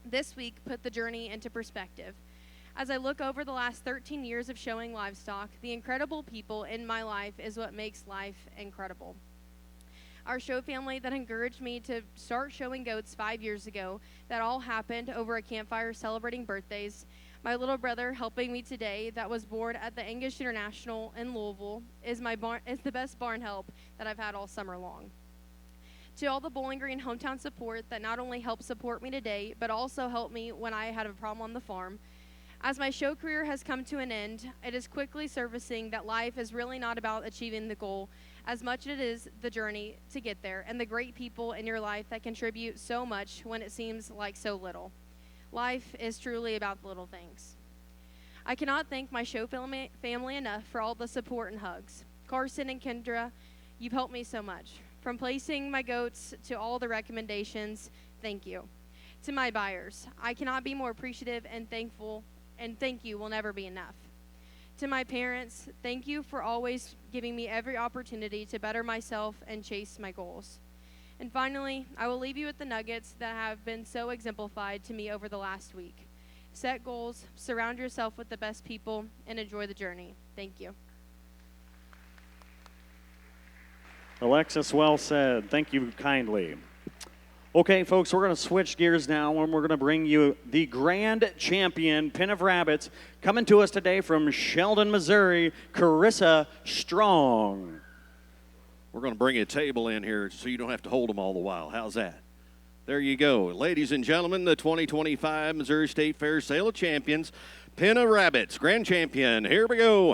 This week put the journey into perspective. As I look over the last 13 years of showing livestock, the incredible people in my life is what makes life incredible. Our show family that encouraged me to start showing goats 5 years ago, that all happened over a campfire celebrating birthdays. My little brother helping me today that was born at the Angus International in Louisville is the best barn help that I've had all summer long. To all the Bowling Green hometown support that not only helped support me today, but also helped me when I had a problem on the farm. As my show career has come to an end, it is quickly surfacing that life is really not about achieving the goal as much as it is the journey to get there and the great people in your life that contribute so much when it seems like so little. Life is truly about the little things. I cannot thank my show family enough for all the support and hugs. Carson and Kendra, you've helped me so much. From placing my goats to all the recommendations, thank you. To my buyers, I cannot be more appreciative and thankful, and thank you will never be enough. To my parents, thank you for always giving me every opportunity to better myself and chase my goals. And finally, I will leave you with the nuggets that have been so exemplified to me over the last week. Set goals, surround yourself with the best people, and enjoy the journey. Thank you. Alexis, well said. Thank you kindly. Okay, folks, we're going to switch gears now, and we're going to bring you the grand champion, Pen of Rabbits, coming to us today from Sheldon, Missouri, Carissa Strong. We're going to bring a table in here so you don't have to hold them all the while. How's that? There you go. Ladies and gentlemen, the 2025 Missouri State Fair Sale of Champions, Pen of Rabbits, grand champion. Here we go.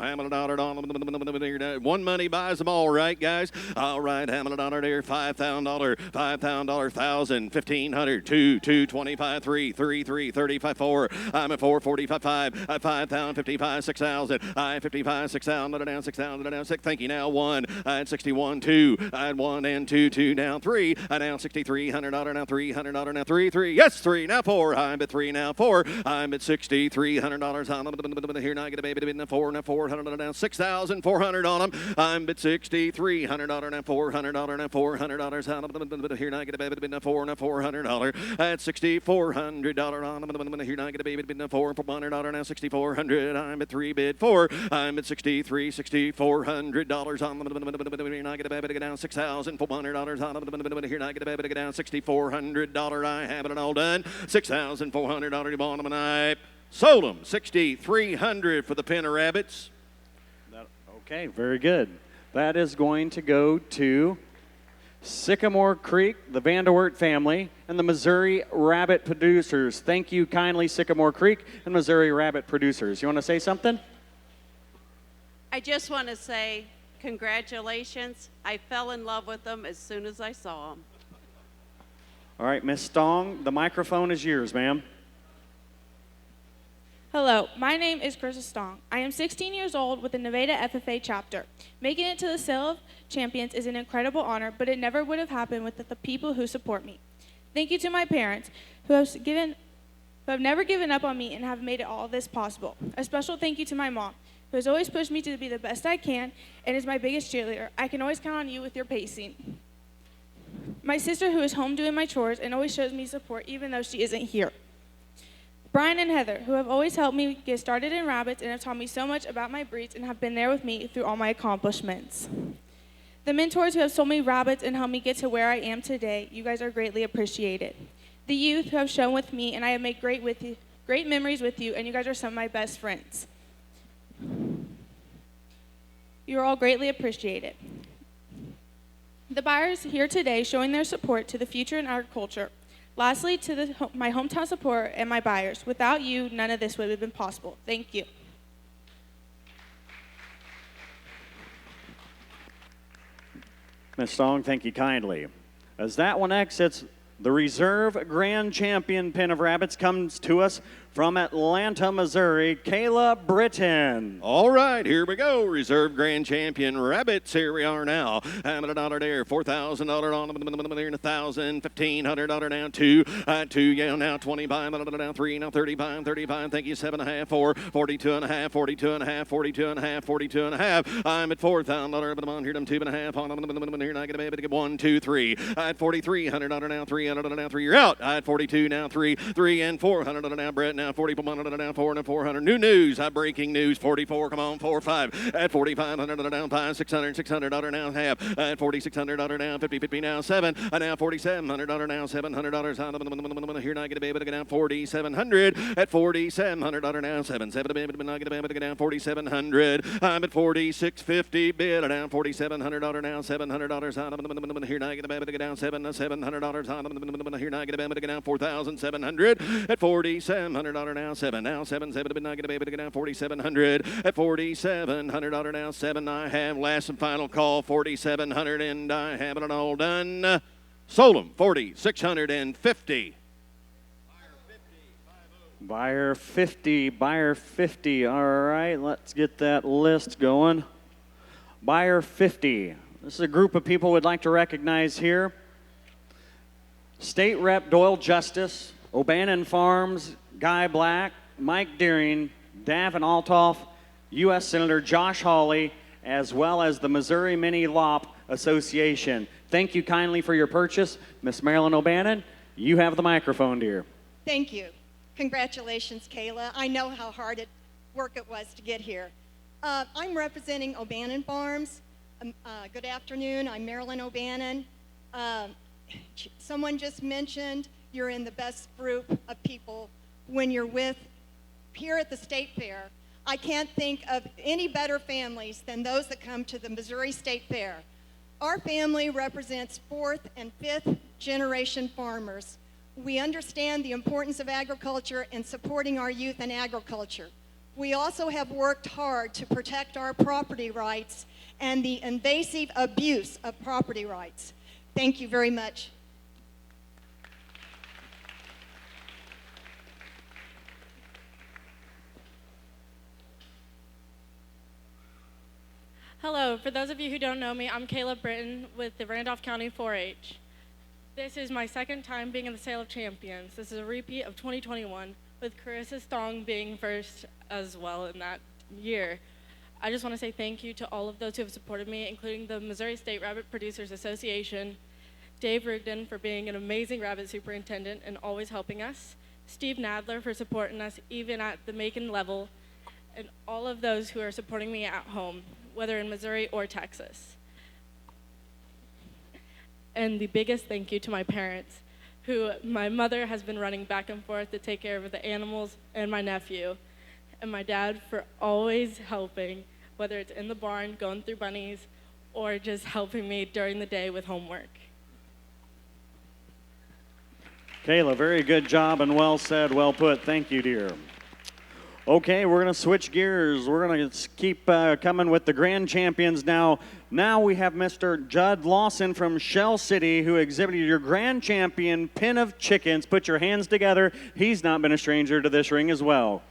One money buys them all, right, guys? All right, $5,000, $5,000, $1,000, $1,500, $2, $25, $3, $3, $35, $4. I'm at $4, $45, $5, $5,000, $55, $6,000. I $55, $6,000 down, $6,000 down, $6. Thank you. Now $1. I had $61, $2. I had $1 and $2 down, $3. I now $6,300 now, $300 now, $3. Yes, $3 now, $4. I'm at $3 now, $4. I'm at $6,300. Here now, I get a baby now, $4 now, $400 down, $6,400 on them. I'm at $6,300 now, $400 now, $400 here now, I get a baby now, $4 now, $400 at $6,400 on them. Here now, I get a baby now, $400 now, $6,400. I'm at 3 bid 4. I'm at $6,400 on them. Here now, I get a baby down, $6,400 on them. Here now, I get a baby down, $6,400. I have it all done. $6,400 you bought them, and I sold them. $6,300 for the Pen of Rabbits. Okay, very good. That is going to go to Sycamore Creek, the Vanderwert family, and the Missouri Rabbit producers. Thank you kindly, Sycamore Creek and Missouri Rabbit producers. You want to say something? I just want to say congratulations. I fell in love with them as soon as I saw them. All right, Miss Stong, the microphone is yours, ma'am. Hello, my name is Krista Stong. I am 16 years old with the Nevada FFA chapter. Making it to the Sale of Champions is an incredible honor, but it never would have happened without the people who support me. Thank you to my parents who have never given up on me and have made all this possible. A special thank you to my mom, who has always pushed me to be the best I can and is my biggest cheerleader. I can always count on you with your pacing. My sister, who is home doing my chores and always shows me support even though she isn't here. Brian and Heather, who have always helped me get started in rabbits and have taught me so much about my breeds and have been there with me through all my accomplishments. The mentors who have sold me rabbits and helped me get to where I am today, you guys are greatly appreciated. The youth who have shown with me, and I have made great memories with you, and you guys are some of my best friends. You are all greatly appreciated. The buyers here today showing their support to the future in agriculture. Lastly, to my hometown support and my buyers. Without you, none of this would have been possible. Thank you. Ms. Stong, thank you kindly. As that one exits, the reserve grand champion Pen of Rabbits comes to us from Atlanta, Missouri, Kayla Britton. All right, here we go. Reserve grand champion Rabbits. Here we are now. I'm at $1 there. $4,000 on them. $1,000, $1,500 down. $2, yeah, now 20 by down. 3, now 30 by 35. Thank you. 7.5, 4, 42.5, 42.5, 42.5, 42.5. I'm at $4,000, but I'm on here. I'm 2.5 on them. Here, I get a baby to get 1, 2, 3. I had $4,300 now. 300 now. 3. You're out. I had 42 now. 3 and 400 now. Brett now. 4,400 down, 4 and 400. New news, breaking news. 44, come on, 4, 5. At 4,500 down, 5, 600 now, half. At 4,600 down, 50 now, 7. Now 4,700 now, $700. Here now I get a baby to get down 4,700. At 4,700 now, 7 to baby to get a baby to get down 4,700. I'm at 4,650 bid down 4,700 now, $700. Here now I get a baby to get down $700. Here now I get a baby to get down 4,700. At 4,700 now, 7 now, 7 to get a baby to get down 4,700. At 4,700 now, 7. I have last and final call 4,700, and I have it all done. Sold them 4,650. Buyer 50, buyer 50. All right, let's get that list going. Buyer 50. This is a group of people we'd like to recognize here. State Rep Doyle Justice, O'Bannon Farms, Guy Black, Mike Deering, Davin Altoff, U.S. Senator Josh Hawley, as well as the Missouri Mini Lop Association. Thank you kindly for your purchase. Miss Marilyn O'Bannon, you have the microphone, dear. Thank you. Congratulations, Kayla. I know how hard work it was to get here. I'm representing O'Bannon Farms. Good afternoon. I'm Marilyn O'Bannon. Someone just mentioned you're in the best group of people when you're here at the State Fair. I can't think of any better families than those that come to the Missouri State Fair. Our family represents 4th and 5th generation farmers. We understand the importance of agriculture and supporting our youth in agriculture. We also have worked hard to protect our property rights and the invasive abuse of property rights. Thank you very much. Hello, for those of you who don't know me, I'm Caleb Britton with the Randolph County 4-H. This is my second time being in the Sale of Champions. This is a repeat of 2021, with Carissa Stong being first as well in that year. I just want to say thank you to all of those who have supported me, including the Missouri State Rabbit Producers Association, Dave Rigdon for being an amazing rabbit superintendent and always helping us, Steve Nadler for supporting us even at the Macon level, and all of those who are supporting me at home, whether in Missouri or Texas. And the biggest thank you to my parents, who my mother has been running back and forth to take care of the animals and my nephew, and my dad for always helping, whether it's in the barn, going through bunnies, or just helping me during the day with homework. Kayla, very good job and well said, well put. Thank you, dear. Okay, we're going to switch gears. We're going to keep coming with the grand champions now. Now we have Mr. Judd Lawson from Shell City, who exhibited your grand champion pin of chickens. Put your hands together. He's not been a stranger to this ring as well.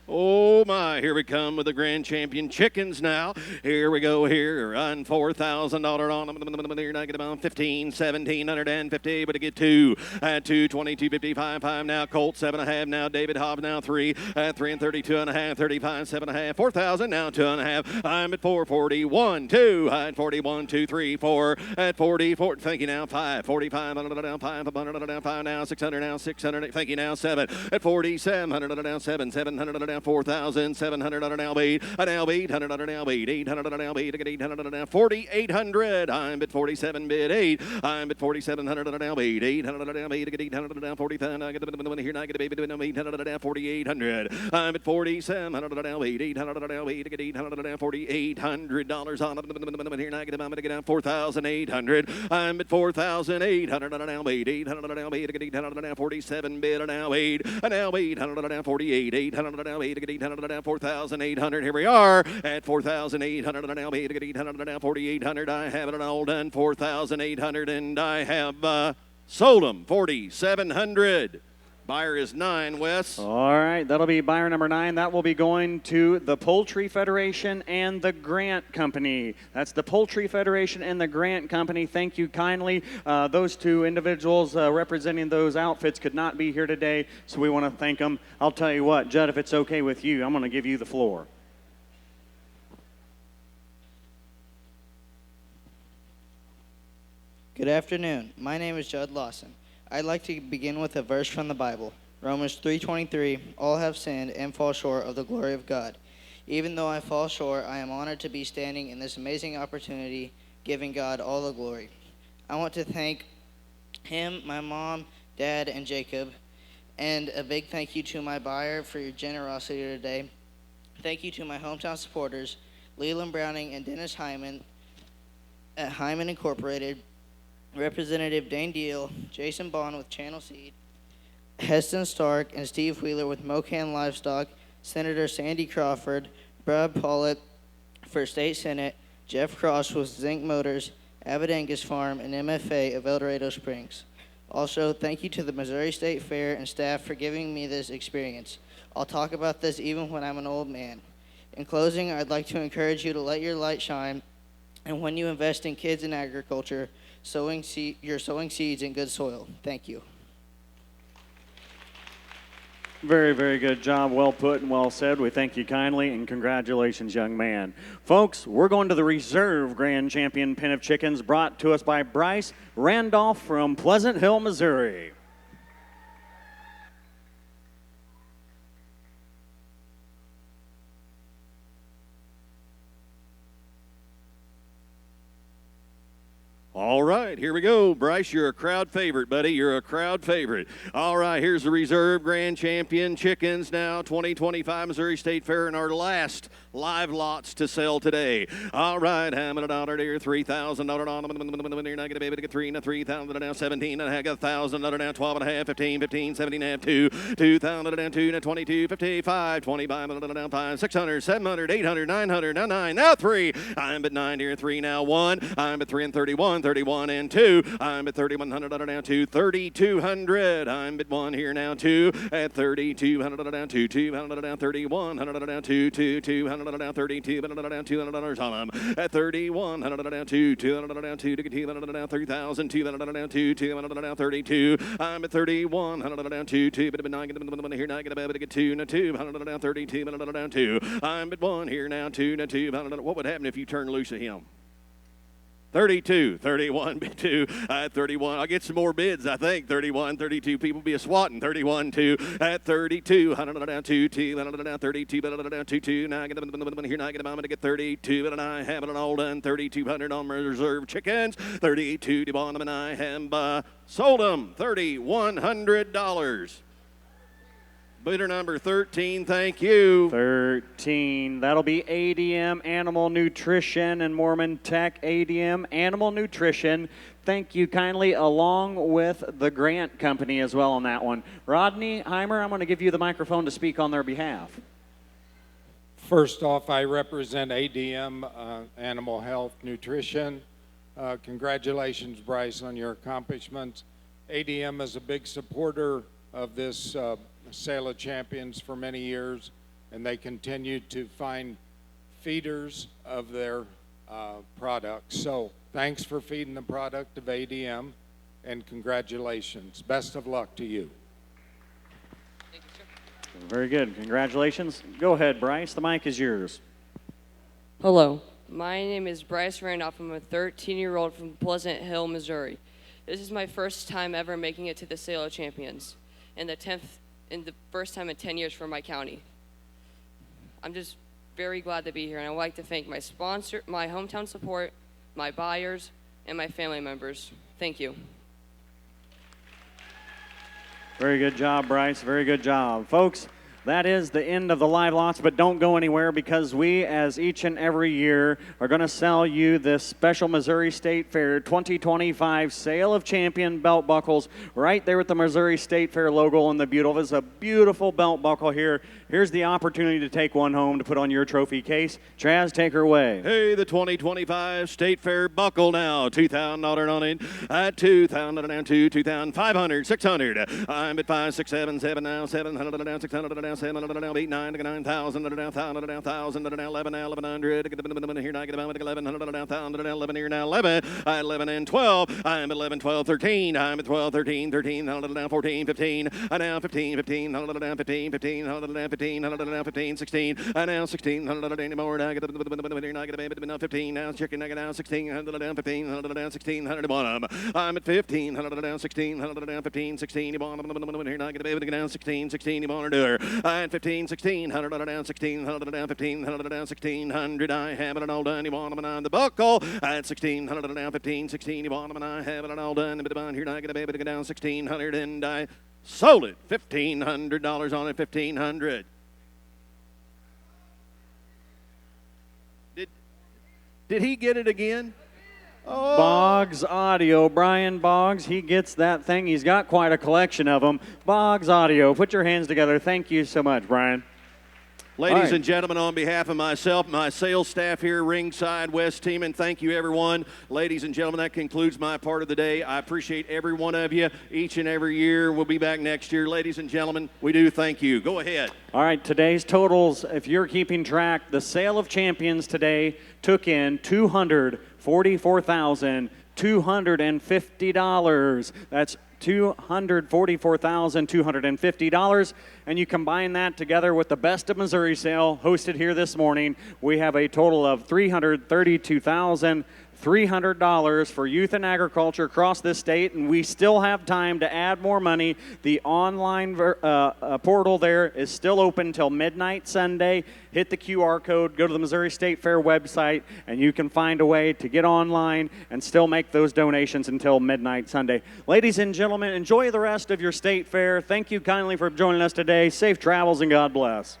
Oh my, here we come with the grand champion chickens now. Here we go here, on $4,000 on them. Here, I get about 15, 1,750, but I get two at 220, 255 now. Colt 7.5 now. David Hobbs now 3 at 3 and 32.5, 35, 7.5, 4,000 now 2.5. I'm at 441, 2 at 41, 2, 3, 4 at 44. Thank you now 5, 45 down 500 down 5 now 600 now 600. Thank you now 7 at 4700 down 700 down 4,700 on an L-beat, 800 on an L-beat, 800 on an L-beat, 800 on an 4,800. I'm at 47 bid 8. I'm at 4,700 on an L-beat, 800 on an L-beat, 800 on 40,000. I get the one here, I get a baby doing 800 on 4,800. I'm at 4,700 on an L-beat, 800 on an L-beat, get 800 on $4,800 on here, I get I'm gonna get down 4,800. I'm at 4,800 on an L-beat, 800 on an L-beat, get 800 on 47 bid an L-beat, 100 on 48, 800 on L-beat. 800 4,800. Here we are at 4,800 an L-beat. 800 4,800. I have it all done. 4,800, and I have sold them 4,700. Buyer is 9, Wes. All right, that'll be buyer number 9. That will be going to the Poultry Federation and the Grant Company. That's the Poultry Federation and the Grant Company. Thank you kindly. Those two individuals representing those outfits could not be here today, so we want to thank them. I'll tell you what, Judd, if it's okay with you, I'm going to give you the floor. Good afternoon. My name is Judd Lawson. I'd like to begin with a verse from the Bible. Romans 3:23, all have sinned and fall short of the glory of God. Even though I fall short, I am honored to be standing in this amazing opportunity, giving God all the glory. I want to thank him, my mom, dad, and Jacob, and a big thank you to my buyer for your generosity today. Thank you to my hometown supporters, Leland Browning and Dennis Hyman at Hyman Incorporated, Representative Dane Deal, Jason Bond with Channel Seed, Heston Stark and Steve Wheeler with Mocan Livestock, Senator Sandy Crawford, Brad Pollitt for State Senate, Jeff Cross with Zinc Motors, Abbott Angus Farm, and MFA of El Dorado Springs. Also, thank you to the Missouri State Fair and staff for giving me this experience. I'll talk about this even when I'm an old man. In closing, I'd like to encourage you to let your light shine, and when you invest in kids in agriculture, you're sowing seeds in good soil. Thank you. Very, very good job. Well put and well said. We thank you kindly, and congratulations, young man. Folks, we're going to the reserve grand champion pin of chickens brought to us by Bryce Randolph from Pleasant Hill, Missouri. All right, here we go. Bryce, you're a crowd favorite, buddy. You're a crowd favorite. All right, here's the reserve grand champion chickens now, 2025 Missouri State Fair, and our last live lots to sell today. All right, $100 dear, $3,000. You're not going to be able to get $3,000 now, $17,500 now, $1,000 now, 12 and a half, 15, 15, 17 and a half, $2,000 now, 2 now, 22, 55, 25 now, 5, 600, 700, 800, 900 now, 9 now, 3. I'm at 9 here, 3 now, 1. I'm at 3 and 31, 31 and 2. I'm at 3,100 now, 2, 3,200. I'm at 1 here now, 2 at 3,200 now, 2, 200 now, 3,100 now, 2, 200 now, 3,200 now, $200 on them at 3,100 now, 2, 200 now, 2 to get 200 now, 3,200 now, 2, 200 now, 32. I'm at 3,100 now, 2, 2, but not get here, not going to get 2 now, 200 now, 3,200 now, 2. I'm at 1 here now, 2 now, 200. What would happen if you turn loose of him? 32, 31, 2, 31. I'll get some more bids, I think. 31, 32 people be a swatting. 31, 2, at 32, 100 down, 2, 200 down, 32, down, 2, 2. Now I get here, now I get, I'm going to get 32, and I have it all done. 3,200 on my reserve chickens. 32, to bottom, and I have sold them. $3,100. Bidder number 13, thank you. 13. That'll be ADM Animal Nutrition and Mormon Tech ADM Animal Nutrition. Thank you kindly, along with the Grant Company as well on that one. Rodney Heimer, I'm going to give you the microphone to speak on their behalf. First off, I represent ADM Animal Health Nutrition. Congratulations, Bryce, on your accomplishments. ADM is a big supporter of this Sale of Champions for many years, and they continue to find feeders of their products. So thanks for feeding the product of ADM, and congratulations. Best of luck to you. Very good. Congratulations. Go ahead, Bryce. The mic is yours. Hello. My name is Bryce Randolph. I'm a 13-year-old from Pleasant Hill, Missouri. This is my first time ever making it to the Sale of Champions, and the first time in 10 years for my county. I'm just very glad to be here, and I'd like to thank my sponsor, my hometown support, my buyers, and my family members. Thank you. Very good job, Bryce. Very good job. Folks, that is the end of the live lots, but don't go anywhere because we, as each and every year, are going to sell you this special Missouri State Fair 2025 Sale of Champion belt buckles right there with the Missouri State Fair logo on the beautiful. It's a beautiful belt buckle here. Here's the opportunity to take one home to put on your trophy case. Chaz, take her away. Hey, the 2025 State Fair buckle now. $2,000 on it. At $2,000 down to $2,500, $600. I'm at 5, 6, 7, 7 now, $700 down, $600 down, $700 down, 8, 9, $9,000 down, $1,000 down, $1,000 down, 11 now, $1,100. Here now, get about $1,100 down, $1,000 down, 11 here now, 11. 11 and 12. I'm at 11, 12, 13. I'm at 12, 13, 13, $100 down, 14, 15. Now 15, 15, $100 down, 15, 15, $100 down, 15, $100 down, 15, 16. Now 16, $100 anymore. Now get a baby now 15. Now chicken now get down 16, $100 down, 15, $100 down, 16, $100 bottom. I'm at 15, $100 down, 16, $100 down, 15, 16. You want here now get a baby to get down 16, 16. You want to do her. I'm at 15, 16, $100 down, 16, $100 down, 15, $100 down, 1600. I have it all done. You want them on the buckle at 16, $100 down, 15, 16. You want them and I have it all done. But here now get a baby to get down 1600 and I sold it. $1,500 on it, 1500. Did he get it again? Oh. Boggs Audio. Brian Boggs, he gets that thing. He's got quite a collection of them. Boggs Audio. Put your hands together. Thank you so much, Brian. Ladies and gentlemen, on behalf of myself, my sales staff here, ringside, West Team, and thank you, everyone. Ladies and gentlemen, that concludes my part of the day. I appreciate every one of you each and every year. We'll be back next year. Ladies and gentlemen, we do thank you. Go ahead. All right, today's totals, if you're keeping track, the Sale of Champions today took in $244,250. That's $244,250, and you combine that together with the Best of Missouri sale hosted here this morning, we have a total of $332,500. $300 for youth and agriculture across this state, and we still have time to add more money. The online portal there is still open until midnight Sunday. Hit the QR code, go to the Missouri State Fair website, and you can find a way to get online and still make those donations until midnight Sunday. Ladies and gentlemen, enjoy the rest of your state fair. Thank you kindly for joining us today. Safe travels and God bless.